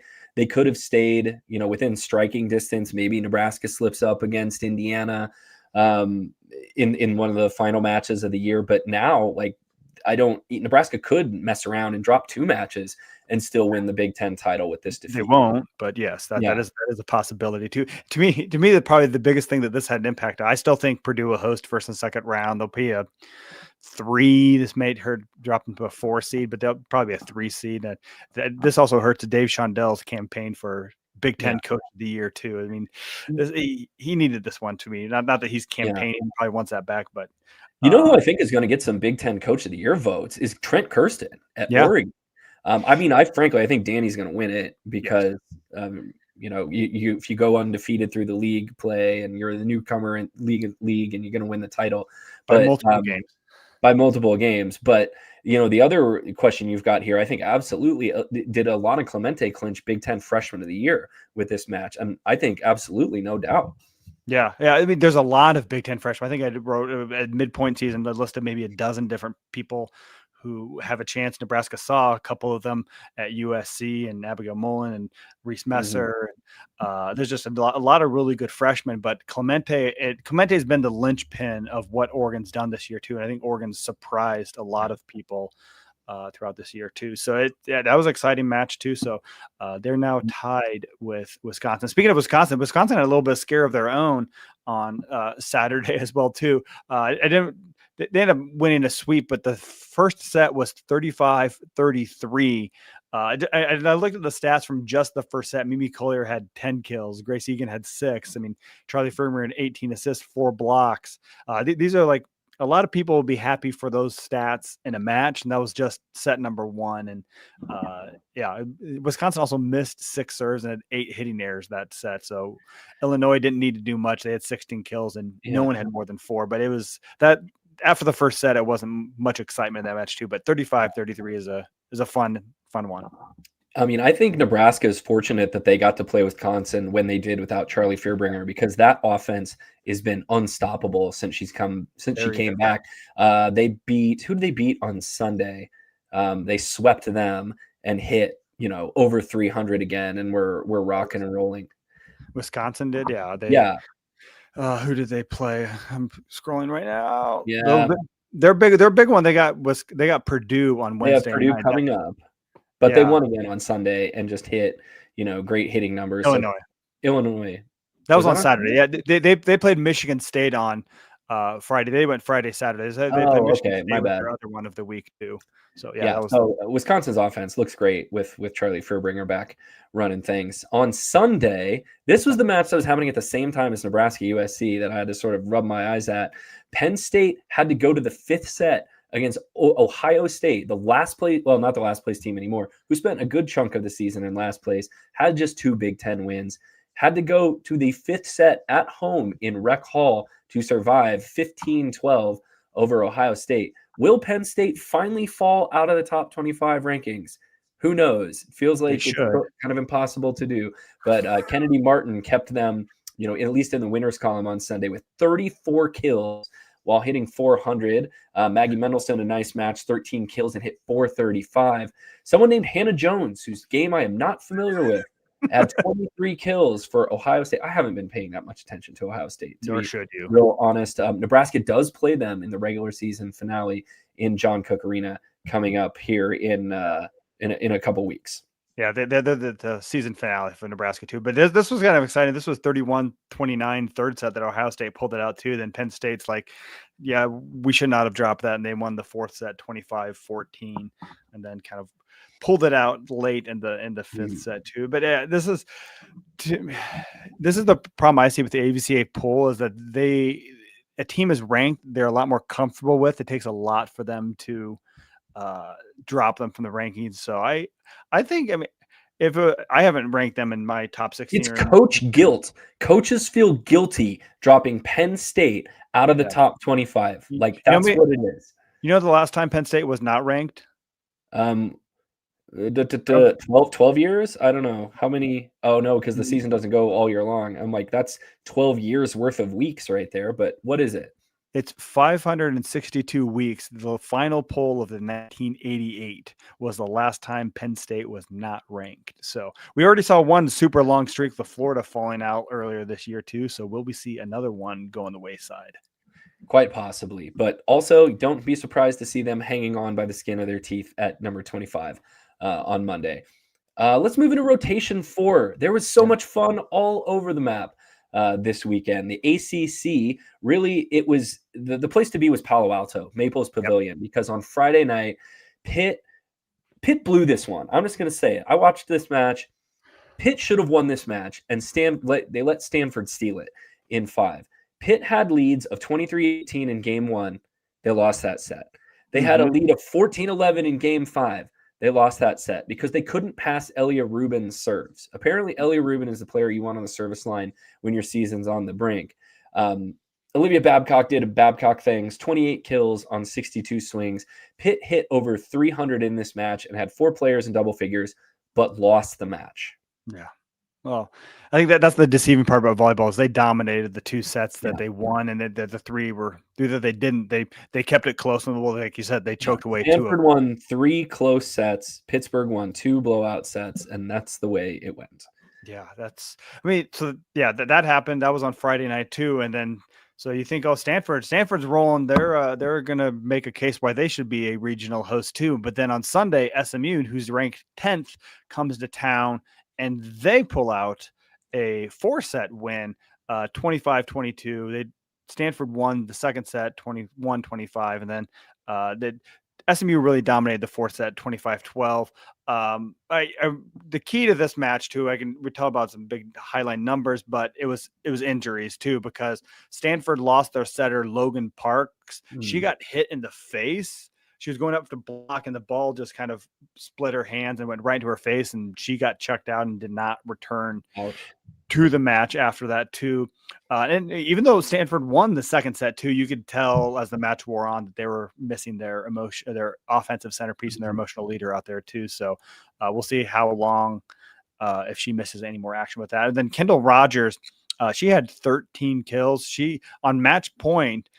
Speaker 2: could have stayed, within striking distance. Maybe Nebraska slips up against Indiana in one of the final matches of the year. But now, Nebraska could mess around and drop 2 matches and still win the Big Ten title with this defeat.
Speaker 3: They won't, but yes, that is a possibility too. To me, probably the biggest thing that this had an impact on. I still think Purdue will host first and second round. There'll be a 3. This made her drop into a 4 seed, but they'll probably be a 3 seed. This also hurts Dave Shondell's campaign for Big Ten Coach of the Year too. I mean, he needed this one to me. Not that he's campaigning, he probably wants that back, but
Speaker 2: who I think is going to get some Big Ten Coach of the Year votes is Trent Kirsten at Oregon. I think Danny's going to win it because if you go undefeated through the league play and you're the newcomer in league and you're going to win the title
Speaker 3: by multiple games. But the other question you've got here, I think absolutely did Alana Clemente clinch Big Ten Freshman of the Year with this match? And I think absolutely, no doubt. Yeah. I mean, there's a lot of Big Ten freshmen. I think I wrote at midpoint season, I listed maybe a dozen different people who have a chance. Nebraska saw a couple of them at USC, and Abigail Mullen and Reese Messer. There's just a lot of really good freshmen, but Clemente has been the linchpin of what Oregon's done this year too. And I think Oregon's surprised a lot of people throughout this year too. So that was an exciting match too. So they're now tied with Wisconsin. Speaking of Wisconsin had a little bit of scare of their own on Saturday as well too. They ended up winning a sweep, but the first set was 35-33. I looked at the stats from just the first set. Mimi Collier had 10 kills. Grace Egan had 6. I mean, Charlie Firmer had 18 assists, 4 blocks. These are like, a lot of people will be happy for those stats in a match, and that was just set number 1. And Wisconsin also missed 6 serves and had 8 hitting errors that set. So Illinois didn't need to do much. They had 16 kills, and no one had more than 4. But it was that after the first set, it wasn't much excitement in that match too. But 35-33 is a fun one.
Speaker 2: I mean, I think Nebraska is fortunate that they got to play Wisconsin when they did without Charlie Fearbringer, because that offense has been unstoppable since she came back. Who did they beat on Sunday? They swept them and hit, over 300 again, and we're rocking and rolling.
Speaker 3: Wisconsin did,
Speaker 2: yeah.
Speaker 3: Who did they play? I'm scrolling right now.
Speaker 2: Yeah,
Speaker 3: their big one. They got Purdue on Wednesday.
Speaker 2: They have Purdue coming up. But they won again on Sunday and just hit, great hitting numbers. Illinois.
Speaker 3: That was on Saturday. Yeah, they played Michigan State on Friday. They went Friday, Saturday. They played Michigan State
Speaker 2: my bad.
Speaker 3: Their other one of the week too. So
Speaker 2: Wisconsin's offense looks great with Charlie Fearbringer back running things. On Sunday, this was the match that was happening at the same time as Nebraska USC that I had to sort of rub my eyes at. Penn State had to go to the 5th set against Ohio State, not the last place team anymore, who spent a good chunk of the season in last place, had just 2 Big Ten wins, had to go to the 5th set at home in Rec Hall to survive 15-12 over Ohio State. Will Penn State finally fall out of the top 25 rankings? Who knows? It feels like it's kind of impossible to do. But Kennedy Martin kept them at least in the winners column on Sunday with 34 kills while hitting 400. Maggie Mendelsohn, a nice match, 13 kills and hit 435. Someone named Hannah Jones, whose game I am not familiar with, had 23 kills for Ohio State. I haven't been paying that much attention to Ohio State, to
Speaker 3: Nor
Speaker 2: be
Speaker 3: should you.
Speaker 2: real honest. Nebraska does play them in the regular season finale in John Cook Arena coming up here in a couple weeks.
Speaker 3: Yeah, they're the season finale for Nebraska too. But this was kind of exciting. This was 31-29 third set that Ohio State pulled it out too. Then Penn State's like, yeah, we should not have dropped that. And they won the fourth set 25-14 and then kind of pulled it out late in the fifth set too. But this is the problem I see with the AVCA poll is that a team is ranked they're a lot more comfortable with. It takes a lot for them to drop them from the rankings. So I think, I mean, if I haven't ranked them in my top 16.
Speaker 2: It's coach guilt. Coaches feel guilty dropping Penn State out of the top 25. Like that's what it is.
Speaker 3: You know, the last time Penn State was not ranked?
Speaker 2: 12 years. I don't know how many. Oh no, because the season doesn't go all year long. I'm like, that's 12 years worth of weeks right there. But what is it?
Speaker 3: It's 562 weeks. The final poll of the 1988 was the last time Penn State was not ranked. So we already saw one super long streak, the Florida falling out earlier this year too. So will we see another one go on the wayside?
Speaker 2: Quite possibly. But also don't be surprised to see them hanging on by the skin of their teeth at number 25 on Monday. Let's move into rotation 4. There was so much fun all over the map this weekend. The ACC, really, it was the place to be was Palo Alto, Maples Pavilion, because on Friday night, Pitt blew this one. I'm just going to say it. I watched this match. Pitt should have won this match, and they let Stanford steal it in 5. Pitt had leads of 23-18 in game 1. They lost that set. They had a lead of 14-11 in game 5. They lost that set because they couldn't pass Elia Rubin's serves. Apparently, Elia Rubin is the player you want on the service line when your season's on the brink. Olivia Babcock did Babcock things, 28 kills on 62 swings. Pitt hit over 300 in this match and had 4 players in double figures, but lost the match.
Speaker 3: Yeah. Well, I think that's the deceiving part about volleyball is they dominated the 2 sets that they won, and the 3 were either they didn't. They kept it close, and like you said, they choked away 2 of them.
Speaker 2: Stanford won 3 close sets. Pittsburgh won 2 blowout sets, and that's the way it went.
Speaker 3: Yeah, that happened. That was on Friday night too, and then so you think, oh, Stanford's rolling. They're gonna make a case why they should be a regional host too. But then on Sunday, SMU, who's ranked 10th, comes to town. And they pull out a 4-set win, 25-22. Stanford won the second set, 21-25. And then SMU really dominated the 4th set, 25-12. The key to this match, too, we talk about some big highlight numbers, but it was injuries, too, because Stanford lost their setter, Logan Parks. She got hit in the face. She was going up to block, and the ball just kind of split her hands and went right into her face, and she got checked out and did not return to the match after that, too. And even though Stanford won the second set, too, you could tell as the match wore on that they were missing their offensive centerpiece and their emotional leader out there, too. So we'll see how long if she misses any more action with that. And then Kendall Rogers, she had 13 kills. She, on match point,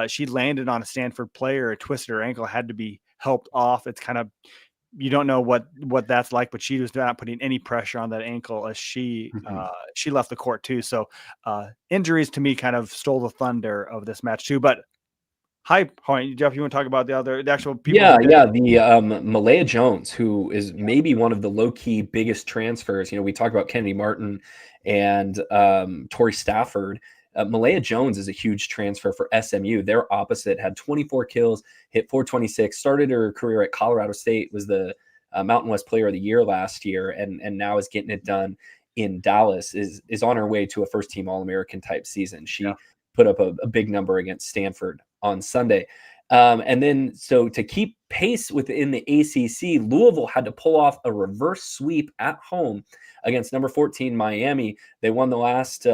Speaker 3: she landed on a Stanford player, twisted her ankle, had to be helped off. It's kind of, you don't know what that's like, but she was not putting any pressure on that ankle as she left the court too. So injuries to me kind of stole the thunder of this match too. But high point, Jeff, you want to talk about the actual people?
Speaker 2: Yeah. The Malaya Jones, who is maybe one of the low key biggest transfers. We talk about Kennedy Martin and Tori Stafford. Malaya Jones is a huge transfer for SMU. Their opposite had 24 kills, hit 426, started her career at Colorado State, was the Mountain West Player of the Year last year, and now is getting it done in Dallas, is on her way to a first-team All-American type season. She put up a big number against Stanford on Sunday. And then, so to keep pace within the ACC, Louisville had to pull off a reverse sweep at home against number 14 Miami. They won the last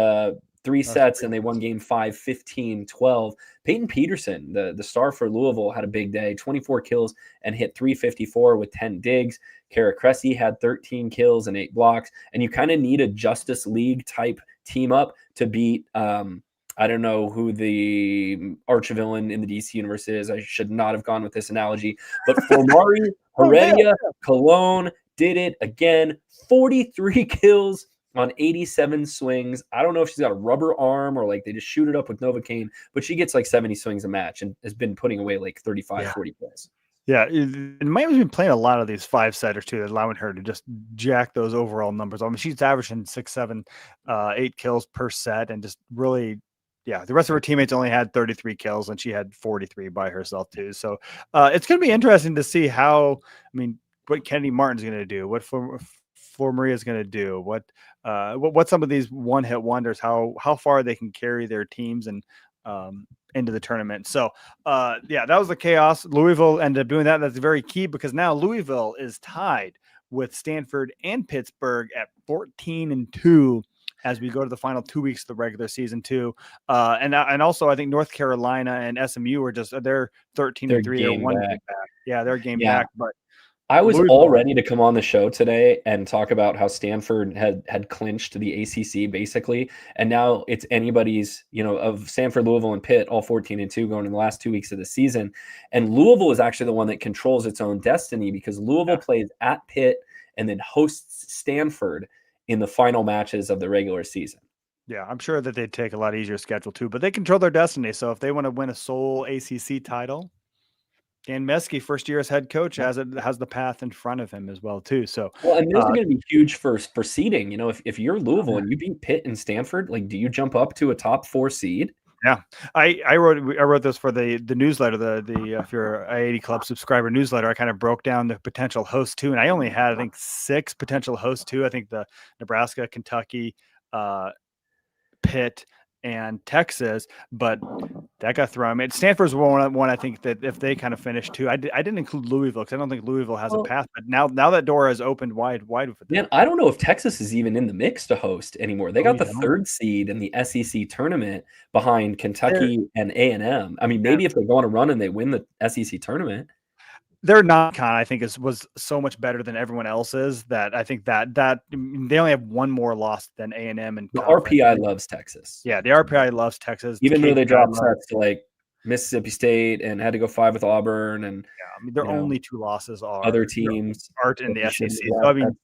Speaker 2: 3 sets, and they won game 5, 15-12. Peyton Peterson, the star for Louisville, had a big day, 24 kills and hit 354 with 10 digs. Kara Cressy had 13 kills and 8 blocks. And you kind of need a Justice League type team up to beat, I don't know who the archvillain in the DC universe is. I should not have gone with this analogy. But Formari, Heredia, Cologne did it again. 43 kills on 87 swings. I don't know if she's got a rubber arm or like they just shoot it up with Novocaine, but she gets like 70 swings a match and has been putting away like 35, 40 kills.
Speaker 3: Yeah, and Miami's been playing a lot of these 5-setters too, allowing her to just jack those overall numbers. I mean, she's averaging 6, 7, 8 kills per set, and just really, yeah. The rest of her teammates only had 33 kills, and she had 43 by herself too. So it's going to be interesting to see how. I mean, what Kennedy Martin's going to do, what Flor Maria's going to do, what some of these one-hit wonders, how far they can carry their teams and into the tournament. So yeah, that was the chaos. Louisville ended up doing that. That's very key because now Louisville is tied with Stanford and Pittsburgh at 14-2 as we go to the final 2 weeks of the regular season too. And also I think North Carolina and SMU are just, they're 13-3. They're 1 game back. Yeah, they're game back. But
Speaker 2: I was all ready to come on the show today and talk about how Stanford had clinched the ACC basically, and now it's anybody's, of Stanford, Louisville, and Pitt, all 14-2 going in the last 2 weeks of the season. And Louisville is actually the one that controls its own destiny because Louisville plays at Pitt and then hosts Stanford in the final matches of the regular season.
Speaker 3: Yeah, I'm sure that they'd take a lot easier schedule too, but they control their destiny. So if they want to win a sole ACC title, Dan Meskey, first year as head coach, has the path in front of him as well too. So,
Speaker 2: well, and this is going to be huge for seeding. If you're Louisville and you beat Pitt and Stanford, like, do you jump up to a top 4 seed?
Speaker 3: Yeah, I wrote this for the newsletter, the if you're a 80 Club subscriber newsletter. I kind of broke down the potential hosts too, and I only had I think 6 potential hosts too. I think the Nebraska, Kentucky, Pitt, and Texas, but that got thrown. I mean, Stanford's one I think that if they kind of finish too, I didn't include Louisville because I don't think Louisville has a path. But now that door has opened wide for them.
Speaker 2: Man, I don't know if Texas is even in the mix to host anymore. They got the 3rd seed in the SEC tournament behind Kentucky and A&M. I mean, maybe if they go on a run and they win the SEC tournament.
Speaker 3: Their non-con, I think, was so much better than everyone else's that I think that they only have one more loss than A&M and
Speaker 2: the RPI loves Texas.
Speaker 3: Yeah, the RPI loves Texas,
Speaker 2: even though they dropped sets to like Mississippi State and had to go 5 with Auburn, and
Speaker 3: I mean, their only 2 losses are
Speaker 2: other teams
Speaker 3: aren't in the SEC. So, I mean,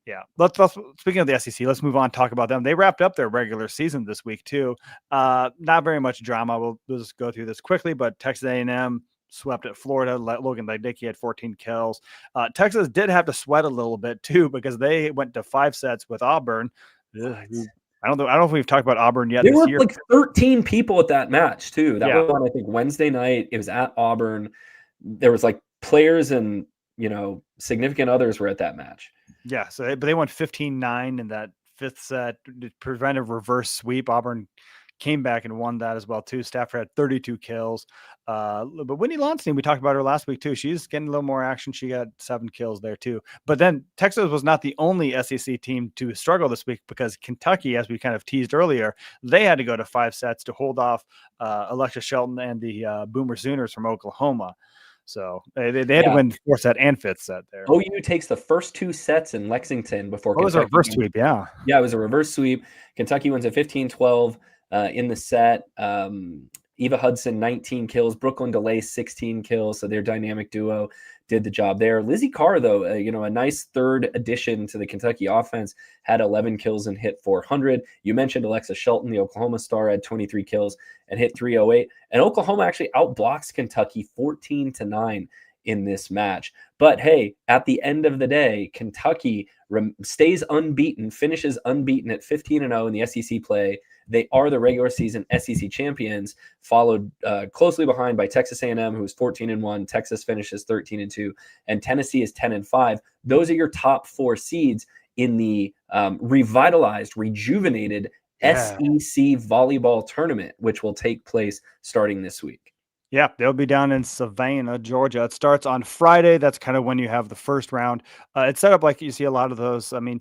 Speaker 3: yeah. Let's speaking of the SEC, let's move on and talk about them. They wrapped up their regular season this week too. Not very much drama. We'll just go through this quickly, but Texas A&M swept at Florida. Logan Leidicki had 14 kills. Texas did have to sweat a little bit too because they went to 5 sets with Auburn. I don't know if we've talked about Auburn yet.
Speaker 2: There were like 13 people at that match too. That was on, I think, Wednesday night. It was at Auburn. There was like players and significant others were at that match.
Speaker 3: Yeah. So but they won 15-9 in that 5th set to prevent a reverse sweep. Auburn came back and won that as well too. Stafford had 32 kills. But Whitney Lonstein, we talked about her last week too. She's getting a little more action. She got 7 kills there too. But then Texas was not the only SEC team to struggle this week because Kentucky, as we kind of teased earlier, they had to go to 5 sets to hold off Alexis Shelton and the Boomer Sooners from Oklahoma. So they had to win 4th set and 5th set there.
Speaker 2: OU takes the first 2 sets in Lexington before
Speaker 3: Kentucky. It was a reverse sweep, yeah.
Speaker 2: Yeah, it was a reverse sweep. Kentucky wins at 15-12 in the set. Eva Hudson, 19 kills. Brooklyn DeLay, 16 kills. So their dynamic duo did the job there. Lizzie Carr, though, a nice 3rd addition to the Kentucky offense, had 11 kills and hit 400. You mentioned Alexis Shelton, the Oklahoma star, had 23 kills and hit 308. And Oklahoma actually outblocks Kentucky 14-9 in this match. But hey, at the end of the day, Kentucky stays unbeaten, finishes unbeaten at 15-0 in the SEC play. They are the regular season SEC champions, followed closely behind by Texas A&M, who is 14-1. Texas finishes 13-2, and Tennessee is 10-5. Those are your top 4 seeds in the revitalized, rejuvenated SEC volleyball tournament, which will take place starting this week.
Speaker 3: Yeah, they'll be down in Savannah, Georgia. It starts on Friday. That's kind of when you have the first round. It's set up like you see a lot of those. I mean,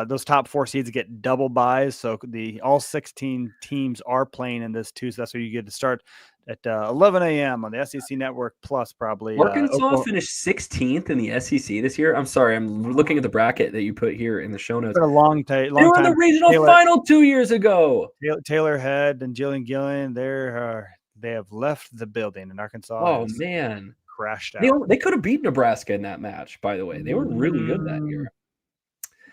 Speaker 3: those top 4 seeds get double buys, so all 16 teams are playing in this too. So that's where you get to start at 11 a.m. on the SEC Network Plus, probably.
Speaker 2: Arkansas finished 16th in the SEC this year. I'm sorry, I'm looking at the bracket that you put here in the show notes.
Speaker 3: Been a long time.
Speaker 2: They were in the regional final 2 years ago.
Speaker 3: Taylor Head and Jillian Gillian, they have left the building in Arkansas.
Speaker 2: Oh man,
Speaker 3: crashed out.
Speaker 2: They could have beat Nebraska in that match. By the way, they were really good that year.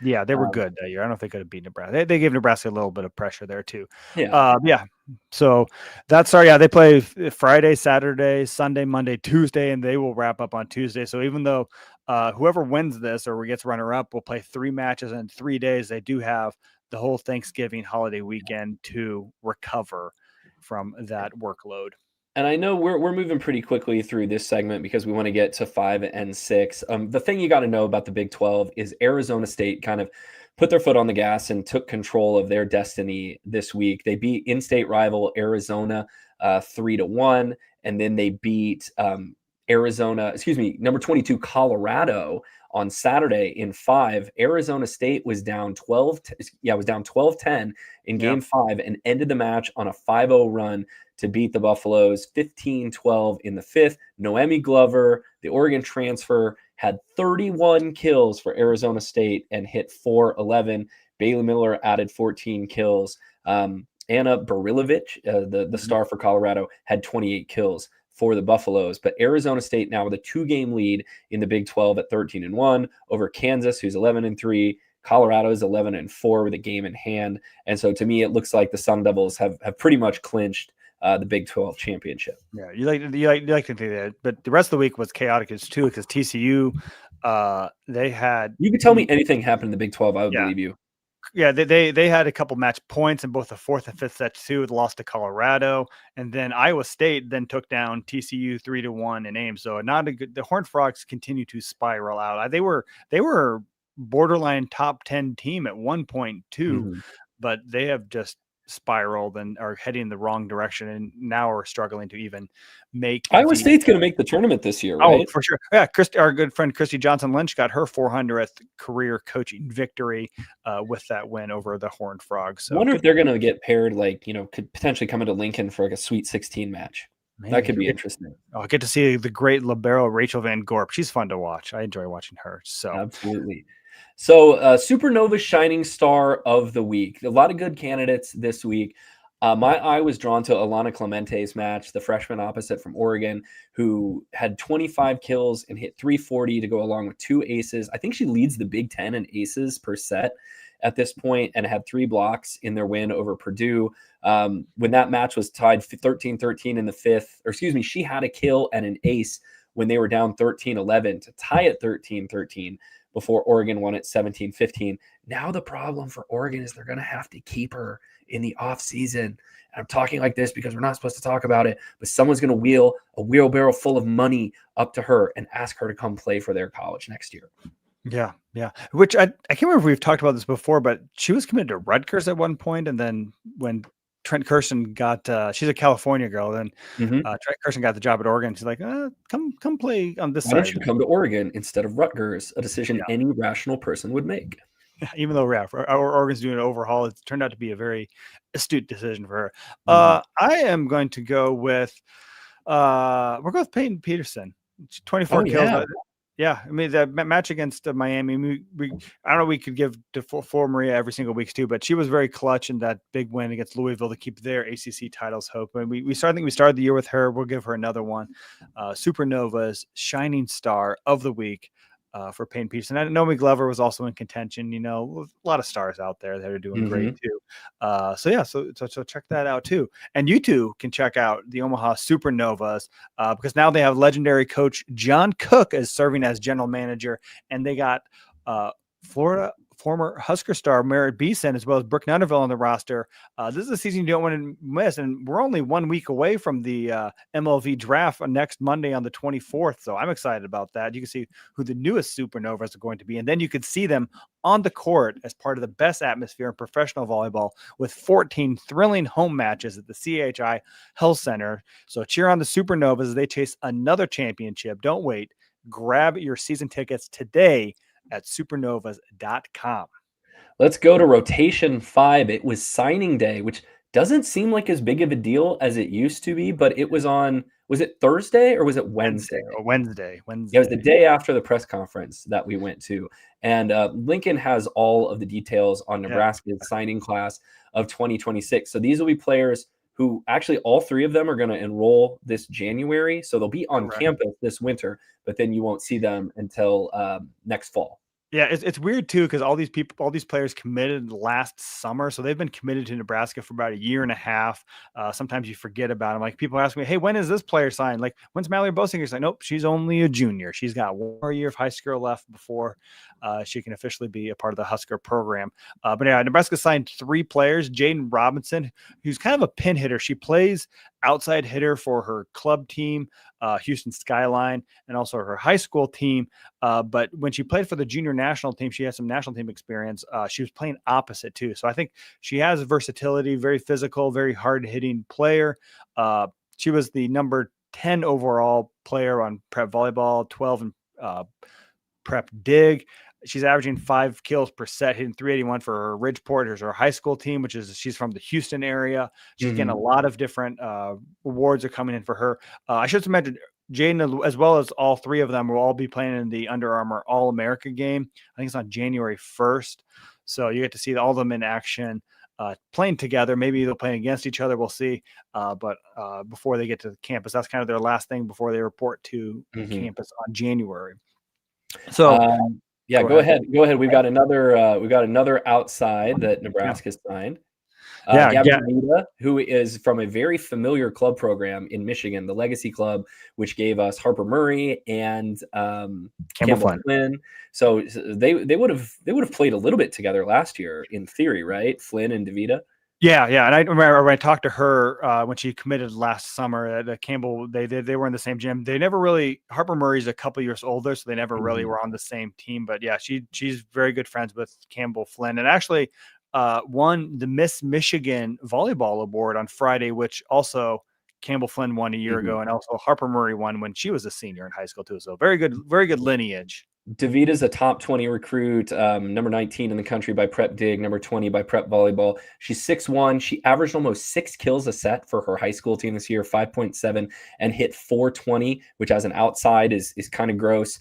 Speaker 3: Yeah, they were good that year. I don't know if they could have beat Nebraska. They gave Nebraska a little bit of pressure there too.
Speaker 2: Yeah.
Speaker 3: So that's they play Friday, Saturday, Sunday, Monday, Tuesday, and they will wrap up on Tuesday. So even though whoever wins this or gets runner up will play 3 matches in 3 days, they do have the whole Thanksgiving holiday weekend to recover from that workload.
Speaker 2: And I know we're moving pretty quickly through this segment because we want to get to 5 and 6. The thing you got to know about the Big 12 is Arizona State kind of put their foot on the gas and took control of their destiny this week. They beat in-state rival Arizona 3-1, and then they beat number 22 Colorado on Saturday in 5. Arizona State was down 12-10 in game 5 and ended the match on a 5-0 run to beat the Buffaloes 15-12 in the 5th. Noemi Glover, the Oregon transfer, had 31 kills for Arizona State and hit .411. Bailey Miller added 14 kills. Anna Barilovic, the star for Colorado, had 28 kills for the Buffaloes. But Arizona State now with a 2-game lead in the Big 12 at 13-1 over Kansas, who's 11-3. Colorado is 11-4 with a game in hand. And so to me, it looks like the Sun Devils have pretty much clinched the Big 12 championship.
Speaker 3: Yeah, you like to think that, but the rest of the week was chaotic too because TCU, they had.
Speaker 2: You could tell me anything happened in the Big 12, I would believe you.
Speaker 3: Yeah, they had a couple match points in both the 4th and 5th sets too. It lost to Colorado, and then Iowa State then took down TCU 3-1 in Ames. So not a good. The Horned Frogs continue to spiral out. They were borderline top 10 team at one point too, but they have just spiraled and are heading in the wrong direction and now are struggling to even make.
Speaker 2: Iowa State's going to make the tournament this year, right?
Speaker 3: Oh, for sure. Yeah, our good friend Christy Johnson Lynch got her 400th career coaching victory with that win over the Horned Frogs. So
Speaker 2: I wonder if they're going to get paired, could potentially come into Lincoln for a Sweet 16 match. Maybe. That could be interesting.
Speaker 3: I'll get to see the great libero Rachel Van Gorp. She's fun to watch. I enjoy watching her. So
Speaker 2: absolutely. So Supernova Shining Star of the Week. A lot of good candidates this week. My eye was drawn to Alana Clemente's match, the freshman opposite from Oregon, who had 25 kills and hit .340 to go along with 2 aces. I think she leads the Big Ten in aces per set at this point and had 3 blocks in their win over Purdue. When that match was tied 13-13 in the 5th, she had a kill and an ace when they were down 13-11 to tie it 13-13. Before Oregon won it 17-15. Now the problem for Oregon is they're going to have to keep her in the offseason. And I'm talking like this because we're not supposed to talk about it, but someone's going to wheel a wheelbarrow full of money up to her and ask her to come play for their college next year.
Speaker 3: Yeah. Which I can't remember if we've talked about this before, but she was committed to Rutgers at one point, and then when Trent Kirsten got she's a California girl. Then Trent Kirsten got the job at Oregon. She's like, come play on this side.
Speaker 2: Why don't you come to Oregon instead of Rutgers? A decision any rational person would make.
Speaker 3: Even though Oregon's doing an overhaul, it turned out to be a very astute decision for her. I am going to go with we're going with Peyton Peterson. 24 kills. Yeah, I mean, the match against Miami, I don't know, we could give for Maria every single week too, but she was very clutch in that big win against Louisville to keep their ACC titles hope. And we started the year with her. We'll give her another one. Supernova's Shining Star of the Week for Payne Peterson. And Naomi Glover was also in contention. You know, a lot of stars out there that are doing great too. So check that out too. And you too can check out the Omaha Supernovas because now they have legendary coach John Cook as serving as general manager, and they got Florida former Husker star Merritt Beeson, as well as Brooke Nunnerville on the roster. This is a season you don't want to miss, and we're only 1 week away from the MLV draft next Monday on the 24th, so I'm excited about that. You can see who the newest Supernovas are going to be, and then you can see them on the court as part of the best atmosphere in professional volleyball with 14 thrilling home matches at the CHI Health Center. So cheer on the Supernovas as they chase another championship. Don't wait. Grab your season tickets today at supernovas.com.
Speaker 2: Let's go to rotation 5. It was signing day, which doesn't seem like as big of a deal as it used to be, but it was was it Thursday or was it Wednesday?
Speaker 3: Wednesday.
Speaker 2: Yeah, it was the day after the press conference that we went to. And Lincoln has all of the details on Nebraska's signing class of 2026. So these will be players who actually all 3 of them are going to enroll this January. So they'll be on campus this winter, but then you won't see them until next fall.
Speaker 3: Yeah, it's weird too, because all these players committed last summer, so they've been committed to Nebraska for about a year and a half. Sometimes you forget about them. Like people ask me, "Hey, when is this player signed? Like when's Mallory Bosinger signed?" Nope, she's only a junior. She's got 1 more year of high school left before she can officially be a part of the Husker program. But yeah, Nebraska signed 3 players. Jaden Robinson, who's kind of a pin hitter. She plays outside hitter for her club team, Houston Skyline, and also her high school team. But when she played for the junior national team, she has some national team experience. She was playing opposite too. So I think she has versatility, very physical, very hard hitting player. She was the number 10 overall player on prep volleyball, 12 in prep dig. She's averaging 5 kills per set, hitting 381 for her Ridgeport, her high school team, which is she's from the Houston area. She's getting a lot of different awards are coming in for her. I should have mentioned Jaden, as well as all 3 of them, will all be playing in the Under Armour All-America game. I think it's on January 1st. So you get to see all of them in action, playing together. Maybe they'll play against each other. We'll see. But before they get to the campus, that's kind of their last thing before they report to campus on January. So
Speaker 2: yeah, go ahead. We've got another outside that Nebraska signed. Gabby DeVita, who is from a very familiar club program in Michigan, the Legacy Club, which gave us Harper Murray and Campbell Flynn. So they would have played a little bit together last year in theory, right? Flynn and DeVita.
Speaker 3: Yeah. And I remember when I talked to her when she committed last summer at Campbell, they were in the same gym. They never really, Harper Murray's a couple years older, so they never really were on the same team. But yeah, she's very good friends with Campbell Flynn, and actually won the Miss Michigan Volleyball Award on Friday, which also Campbell Flynn won a year ago, and also Harper Murray won when she was a senior in high school too. So very good lineage.
Speaker 2: DeVita's a top 20 recruit, number 19 in the country by Prep Dig, number 20 by Prep Volleyball. She's 6'1". She averaged almost 6 kills a set for her high school team this year, 5.7, and hit 420, which as an outside is kind of gross.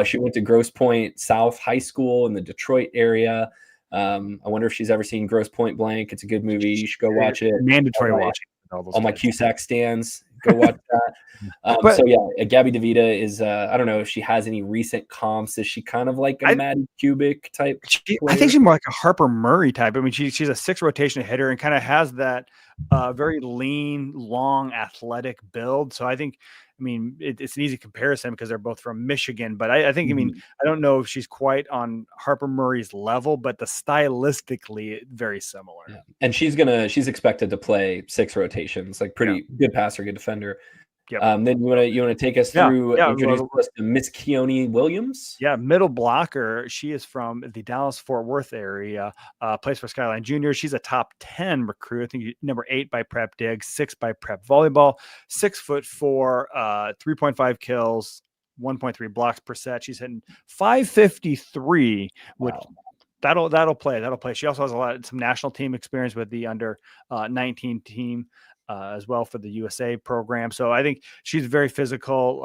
Speaker 2: She went to Grosse Pointe South High School in the Detroit area. I wonder if she's ever seen Grosse Pointe Blank. It's a good movie. You should go watch it.
Speaker 3: Mandatory watching.
Speaker 2: All my Cusack stands. Go watch that. So yeah, Gabby DeVita is, I don't know if she has any recent comps. Is she kind of like a Maddie Kubik type?
Speaker 3: I think she's more like a Harper Murray type. I mean, she's a 6 rotation hitter and kind of has that very lean, long, athletic build. So I think, it's an easy comparison because they're both from Michigan. But I think, I don't know if she's quite on Harper Murray's level, but stylistically very similar.
Speaker 2: Yeah. And she's expected to play 6 rotations, like pretty good passer, good defender.
Speaker 3: Yep.
Speaker 2: Then you want to take us through introduce us to Miss Keone Williams.
Speaker 3: Yeah, middle blocker. She is from the Dallas-Fort Worth area. Plays for Skyline Juniors. She's a top 10 recruit. I think number 8 by Prep Dig, 6 by Prep Volleyball. 6'4", 3.5 kills, 1.3 blocks per set. She's hitting 553, which that'll play. She also has some national team experience with the under 19 team. As well for the USA program. So I think she's very physical,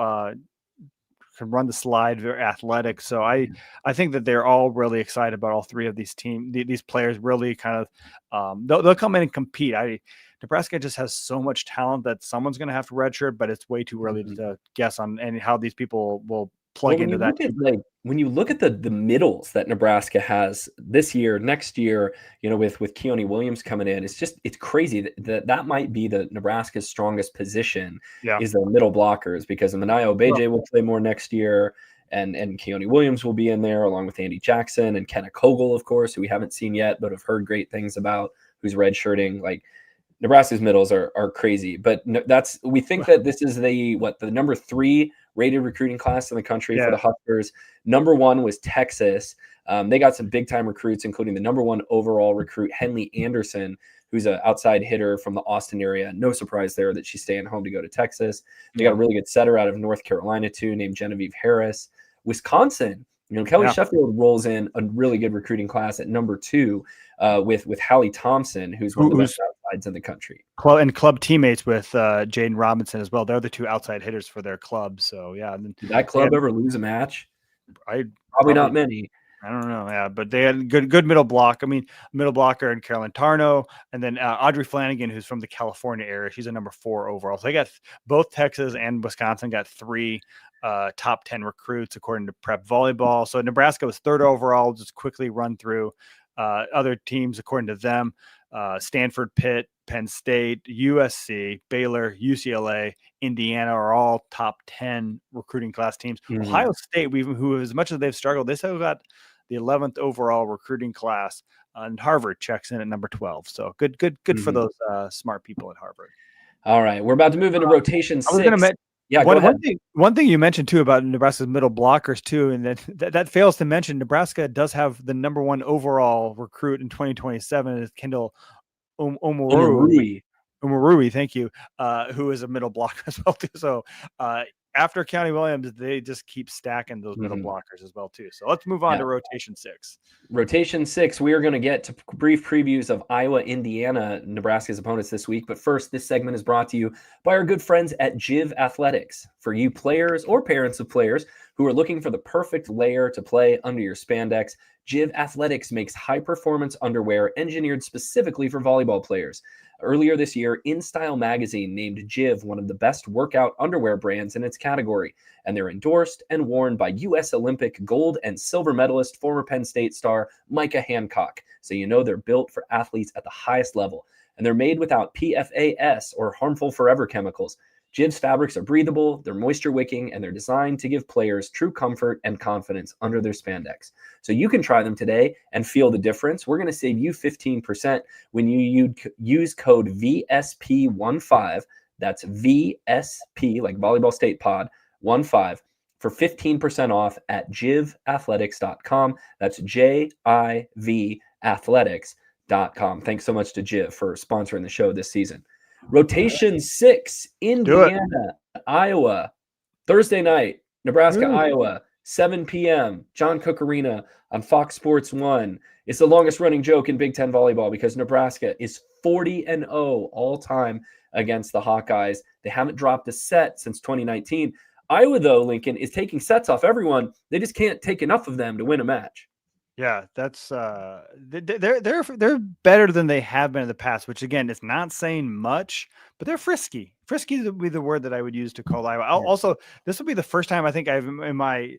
Speaker 3: can run the slide, very athletic. So I think that they're all really excited about all 3 of these these players really kind of, they'll come in and compete. Nebraska just has so much talent that someone's going to have to redshirt, but it's way too early to guess on how these people will plug into that.
Speaker 2: When you look at the middles that Nebraska has this year, next year, with Keone Williams coming in, it's crazy that might be the Nebraska's strongest position is the middle blockers, because Manayo Obeje will play more next year, and Keone Williams will be in there along with Andy Jackson and Kenna Kogel, of course, who we haven't seen yet, but have heard great things about, who's redshirting. Like, Nebraska's middles are crazy, but we think that this is the number 3 rated recruiting class in the country for the Huskers. Number 1 was Texas. They got some big time recruits, including the number 1 overall recruit, Henley Anderson, who's an outside hitter from the Austin area. No surprise there that she's staying home to go to Texas. They got a really good setter out of North Carolina too, named Genevieve Harris. Wisconsin, Kelly Sheffield rolls in a really good recruiting class at number 2 with Hallie Thompson, who's one of the best outsides in the country.
Speaker 3: Club teammates with Jaden Robinson as well. They're the 2 outside hitters for their club. So
Speaker 2: Did that club ever lose a match? Probably not many.
Speaker 3: I don't know. But they had good middle block. I mean, middle blocker and Carolyn Tarno, and then Audrey Flanagan, who's from the California area. She's a number 4 overall. So they got both Texas and Wisconsin got 3 top 10 recruits according to Prep Volleyball. So Nebraska was 3rd overall. Just quickly run through other teams according to them. Stanford, Pitt, Penn State, USC, Baylor, UCLA, Indiana are all top 10 recruiting class teams. Ohio State, who as much as they've struggled, they still got the 11th overall recruiting class, and Harvard checks in at number 12. So good for those smart people at Harvard.
Speaker 2: All right, we're about to move into rotation 6.
Speaker 3: One thing you mentioned too about Nebraska's middle blockers too, and that fails to mention Nebraska does have the number 1 overall recruit in 2027 is Kendall Omarui, thank you, who is a middle blocker as well too. So after Keone Williams, they just keep stacking those middle blockers as well too. So let's move on to rotation 6.
Speaker 2: Rotation 6, we are going to get to brief previews of Iowa, Indiana, Nebraska's opponents this week. But first, this segment is brought to you by our good friends at JIV Athletics. For you players or parents of players who are looking for the perfect layer to play under your spandex, JIV Athletics makes high-performance underwear engineered specifically for volleyball players. Earlier this year, InStyle magazine named JIV one of the best workout underwear brands in its category, and they're endorsed and worn by U.S. Olympic gold and silver medalist, former Penn State star Micah Hancock. So they're built for athletes at the highest level, and they're made without PFAS or harmful forever chemicals. JIV's fabrics are breathable, they're moisture wicking, and they're designed to give players true comfort and confidence under their spandex. So you can try them today and feel the difference. We're going to save you 15% when you use code VSP15. That's VSP, like Volleyball State Pod, 15 for 15% off at jivathletics.com. That's JIV athletics.com. Thanks so much to JIV for sponsoring the show this season. Rotation 6, Indiana, Iowa, Thursday night, Nebraska, Iowa, 7 p.m., John Cook Arena on Fox Sports 1. It's the longest running joke in Big Ten volleyball because Nebraska is 40-0 all time against the Hawkeyes. They haven't dropped a set since 2019. Iowa, though, Lincoln, is taking sets off everyone. They just can't take enough of them to win a match.
Speaker 3: Yeah, that's they're better than they have been in the past, which again is not saying much, but they're frisky. Frisky would be the word that I would use to call Iowa. Also, this will be the first time I think I've in my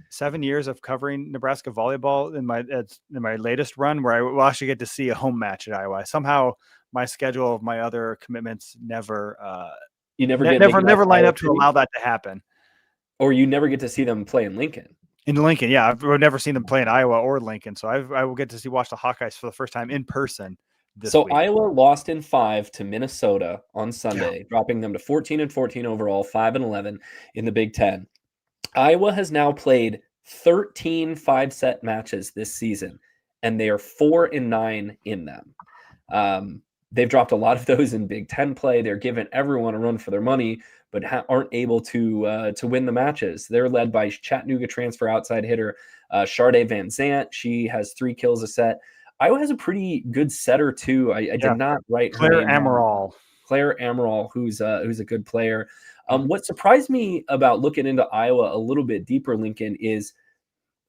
Speaker 3: 7 years of covering Nebraska volleyball in my latest run where I will actually get to see a home match at Iowa. Somehow my schedule of my other commitments never line up to allow that to happen.
Speaker 2: Or you never get to see them play in Lincoln.
Speaker 3: In Lincoln, yeah. I've never seen them play in Iowa or Lincoln. So I will get to watch the Hawkeyes for the first time in person this week.
Speaker 2: Iowa lost in 5 to Minnesota on Sunday, dropping them to 14-14 overall, 5-11 in the Big Ten. Iowa has now played 13 5-set matches this season, and they are 4-9 in them. They've dropped a lot of those in Big Ten play. They're giving everyone a run for their money, but aren't able to win the matches. They're led by Chattanooga transfer outside hitter Sharday Van Zant. She has 3 kills a set. Iowa has a pretty good setter too. I did not write
Speaker 3: Claire Amaral.
Speaker 2: Claire Amaral, who's a good player. What surprised me about looking into Iowa a little bit deeper, Lincoln, is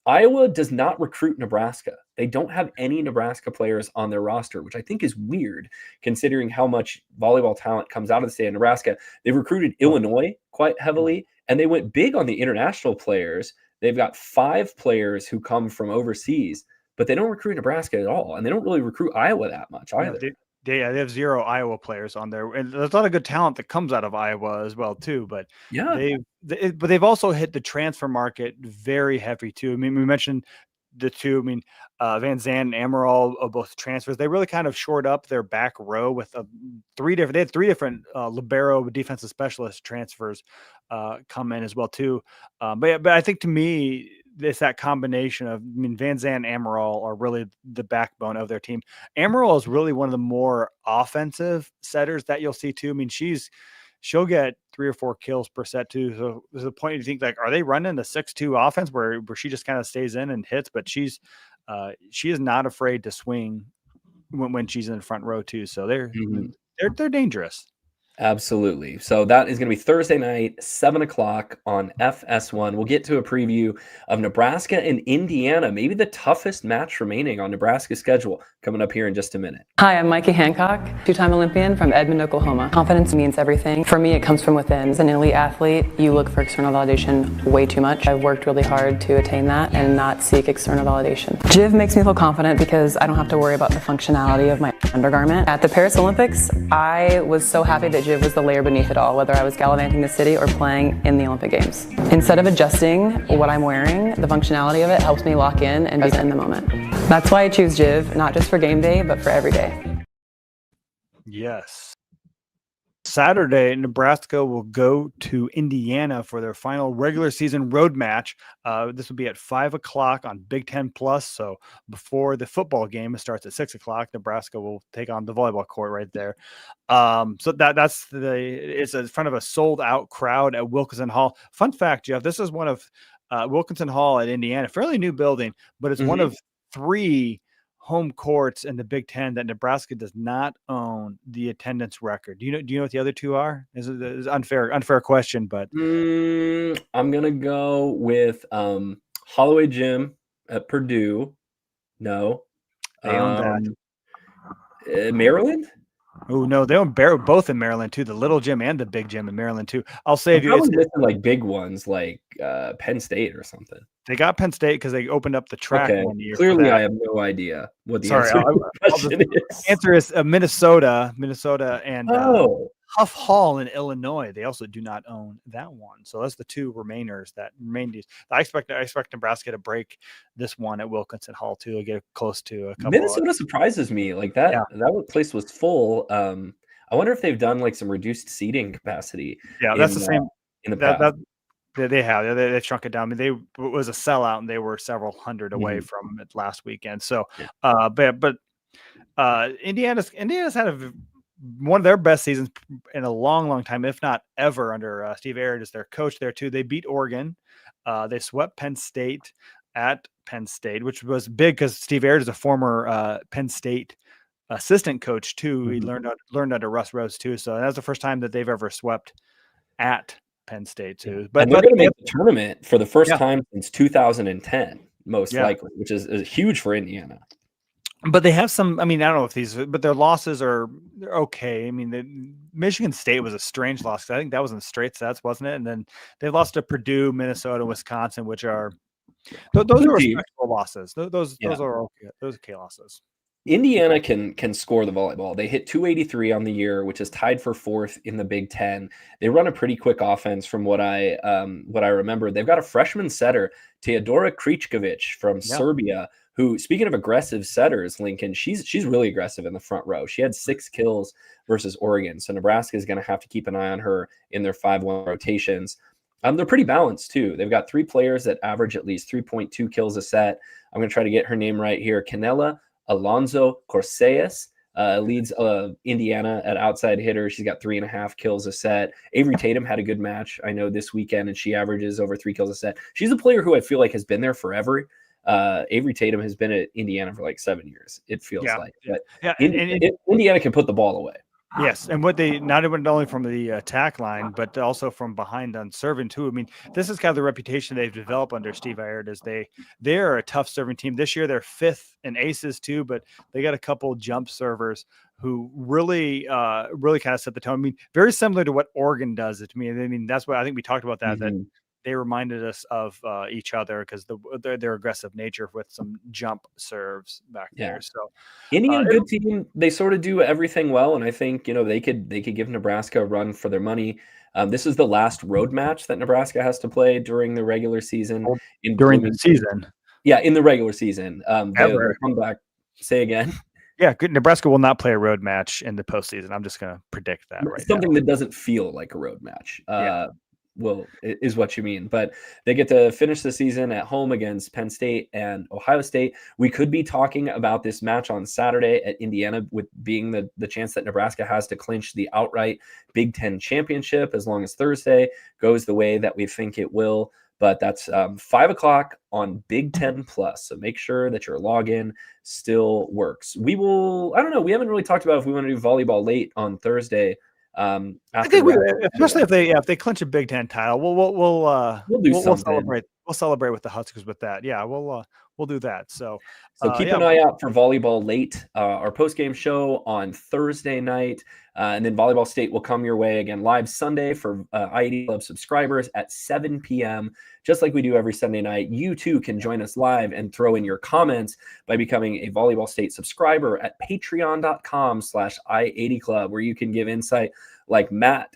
Speaker 2: Iowa does not recruit Nebraska. They don't have any Nebraska players on their roster, which I think is weird considering how much volleyball talent comes out of the state of Nebraska. They've recruited Illinois quite heavily, and they went big on the international players. They've got 5 players who come from overseas, but they don't recruit Nebraska at all, and they don't really recruit Iowa that much either.
Speaker 3: They have 0 Iowa players on there, and there's a lot of good talent that comes out of Iowa as well too. But
Speaker 2: Yeah.
Speaker 3: they've also hit the transfer market very heavy too. I mean, we mentioned the two. I mean, Van Zandt and Amaral are both transfers. They really kind of shored up their back row with three different libero defensive specialist transfers come in as well too. But I think to me, it's that combination of, I mean, Van Zandt and Amaral are really the backbone of their team. Amaral is really one of the more offensive setters that you'll see too. I mean, she'll get 3 or 4 kills per set too. So there's a point you think, like, are they running the 6-2 offense where she just kind of stays in and hits? But she is not afraid to swing when she's in the front row too. So they're dangerous.
Speaker 2: Absolutely. So that is going to be Thursday night, 7:00 on FS1. We'll get to a preview of Nebraska and Indiana, maybe the toughest match remaining on Nebraska's schedule, coming up here in just a minute.
Speaker 4: Hi, I'm Mikey Hancock, 2-time Olympian from Edmond, Oklahoma. Confidence means everything. For me, it comes from within. As an elite athlete, you look for external validation way too much. I've worked really hard to attain that and not seek external validation. JIV makes me feel confident because I don't have to worry about the functionality of my undergarment. At the Paris Olympics, I was so happy that JIV was the layer beneath it all, whether I was gallivanting the city or playing in the Olympic Games. Instead of adjusting what I'm wearing, the functionality of it helps me lock in and be in the moment. That's why I choose JIV, not just for game day, but for every day.
Speaker 3: Yes. Saturday, Nebraska will go to Indiana for their final regular season road match. This will be at 5:00 on Big Ten Plus. So before the football game, it starts at 6:00. Nebraska will take on the volleyball court right there. So it's in front of a sold out crowd at Wilkinson Hall. Fun fact, Jeff, this is one of Wilkinson Hall at Indiana, fairly new building, but it's one of 3 home courts in the Big Ten that Nebraska does not own the attendance record. Do you know what the other 2 are? It's an unfair question, but
Speaker 2: I'm gonna go with Holloway Gym at Purdue. No,
Speaker 3: they own that.
Speaker 2: Maryland.
Speaker 3: Oh no, they own both in Maryland too. The little gym and the big gym in Maryland too. I'll save you.
Speaker 2: It's missing like big ones like Penn State or something.
Speaker 3: They got Penn State because they opened up the track one year.
Speaker 2: Clearly, I have no idea what the answer to the question is.
Speaker 3: The answer is Minnesota, and Huff Hall in Illinois. They also do not own that one. So that's the 2 remainers that remain. I expect Nebraska to break this one at Wilkinson Hall too. To get close to a couple.
Speaker 2: Minnesota surprises me. Like that. Yeah. That place was full. I wonder if they've done like some reduced seating capacity.
Speaker 3: Yeah, that's the same
Speaker 2: in the past.
Speaker 3: They have. They shrunk it down. I mean, it was a sellout, and they were several hundred away from it last weekend. So, but Indiana's had one of their best seasons in a long time, if not ever, under Steve Aird as their coach there too. They beat Oregon. They swept Penn State at Penn State, which was big because Steve Aird is a former Penn State assistant coach too. He learned under Russ Rose too. So that's the first time that they've ever swept at Penn State too. But
Speaker 2: they're going to make the tournament for the first time since 2010, most likely, which is huge for Indiana.
Speaker 3: But they have some. I mean, I don't know if but their losses they're okay. I mean, Michigan State was a strange loss. I think that was in straight sets, wasn't it? And then they lost to Purdue, Minnesota, Wisconsin, which are those are respectable losses. Those are okay. Those are okay losses.
Speaker 2: Indiana can score the volleyball. They hit 283 on the year, which is tied for 4th in the Big Ten. They run a pretty quick offense from what I remember. They've got a freshman setter, Teodora Kričković from Serbia, who, speaking of aggressive setters, Lincoln, she's really aggressive in the front row. She had 6 kills versus Oregon. So Nebraska is going to have to keep an eye on her in their 5-1 rotations. They're pretty balanced too. They've got 3 players that average at least 3.2 kills a set. I'm going to try to get her name right here. Canela Alonso Corseas leads Indiana at outside hitter. She's got 3.5 kills a set. Avery Tatum had a good match, I know, this weekend, and she averages over 3 kills a set. She's a player who I feel like has been there forever. Avery Tatum has been at Indiana for like 7 years, it feels like. But Indiana can put the ball away.
Speaker 3: Yes, and what they not only from the attack line, but also from behind on serving too. I mean, this is kind of the reputation they've developed under Steve Aird, as they're a tough serving team. This year they're 5th in aces too, but they got a couple jump servers who really kind of set the tone. I mean, very similar to what Oregon does it to me. I mean, that's what I think we talked about that they reminded us of each other because their aggressive nature with some jump serves back there. So
Speaker 2: Indiana, good team. They sort of do everything well, and I think they could give Nebraska a run for their money. This is the last road match that Nebraska has to play during the regular season.
Speaker 3: During the season,
Speaker 2: in the regular season, they'll come back. Say again.
Speaker 3: Yeah, good. Nebraska will not play a road match in the postseason. I'm just going to predict that right now.
Speaker 2: Something that doesn't feel like a road match. Is what you mean. But they get to finish the season at home against Penn State and Ohio State. We could be talking about this match on Saturday at Indiana, with being the chance that Nebraska has to clinch the outright Big Ten championship as long as Thursday goes the way that we think it will. But that's 5 o'clock on Big Ten Plus. So make sure that your login still works. We will, I don't know, we haven't really talked about if we want to do volleyball late on Thursday.
Speaker 3: I think especially if they clinch a Big Ten title, we'll celebrate. We'll celebrate with the Huskers with that. Yeah, we'll do that. So
Speaker 2: keep an eye out for volleyball late. Our post game show on Thursday night, and then Volleyball State will come your way again live Sunday for I80 Club subscribers at 7 p.m. Just like we do every Sunday night. You too can join us live and throw in your comments by becoming a Volleyball State subscriber at patreon.com/I80 Club, where you can give insight like Matt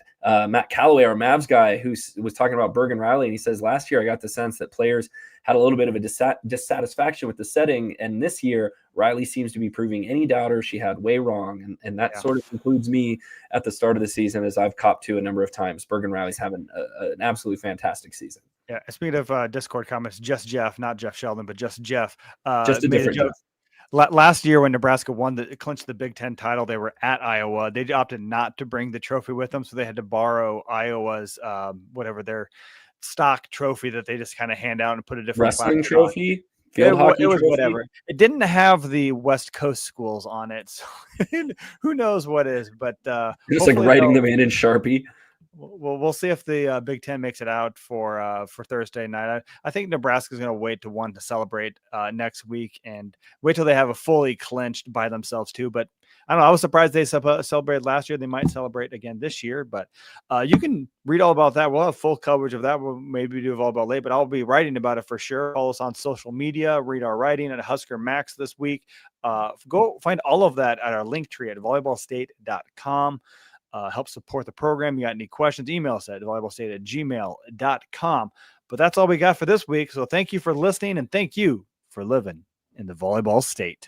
Speaker 2: Calloway, our Mavs guy, who was talking about Bergen Riley, and he says, last year I got the sense that players had a little bit of a dissatisfaction with the setting, and this year Riley seems to be proving any doubter she had way wrong, and that sort of concludes me at the start of the season, as I've copped to a number of times. Bergen Riley's having an absolutely fantastic season.
Speaker 3: Yeah, speaking of Discord comments, just Jeff, not Jeff Sheldon, but just Jeff.
Speaker 2: Just a different Jeff.
Speaker 3: Last year when Nebraska clinched the Big Ten title, they were at Iowa. They opted not to bring the trophy with them, so they had to borrow Iowa's their stock trophy that they just kind of hand out and put a different
Speaker 2: wrestling trophy. It
Speaker 3: was whatever. It didn't have the West Coast schools on it, so who knows what is. But
Speaker 2: just like writing them in Sharpie.
Speaker 3: We'll see if the Big Ten makes it out for Thursday night. I think Nebraska's going to wait to celebrate next week and wait till they have a fully clinched by themselves too. But I don't know. I was surprised they celebrated last year. They might celebrate again this year. But you can read all about that. We'll have full coverage of that. We'll maybe do Volleyball late, but I'll be writing about it for sure. Follow us on social media. Read our writing at Husker Max this week. Go find all of that at our link tree at volleyballstate.com. Help support the program. You got any questions, email us at volleyballstate@gmail.com. But that's all we got for this week. So thank you for listening, and thank you for living in the Volleyball State.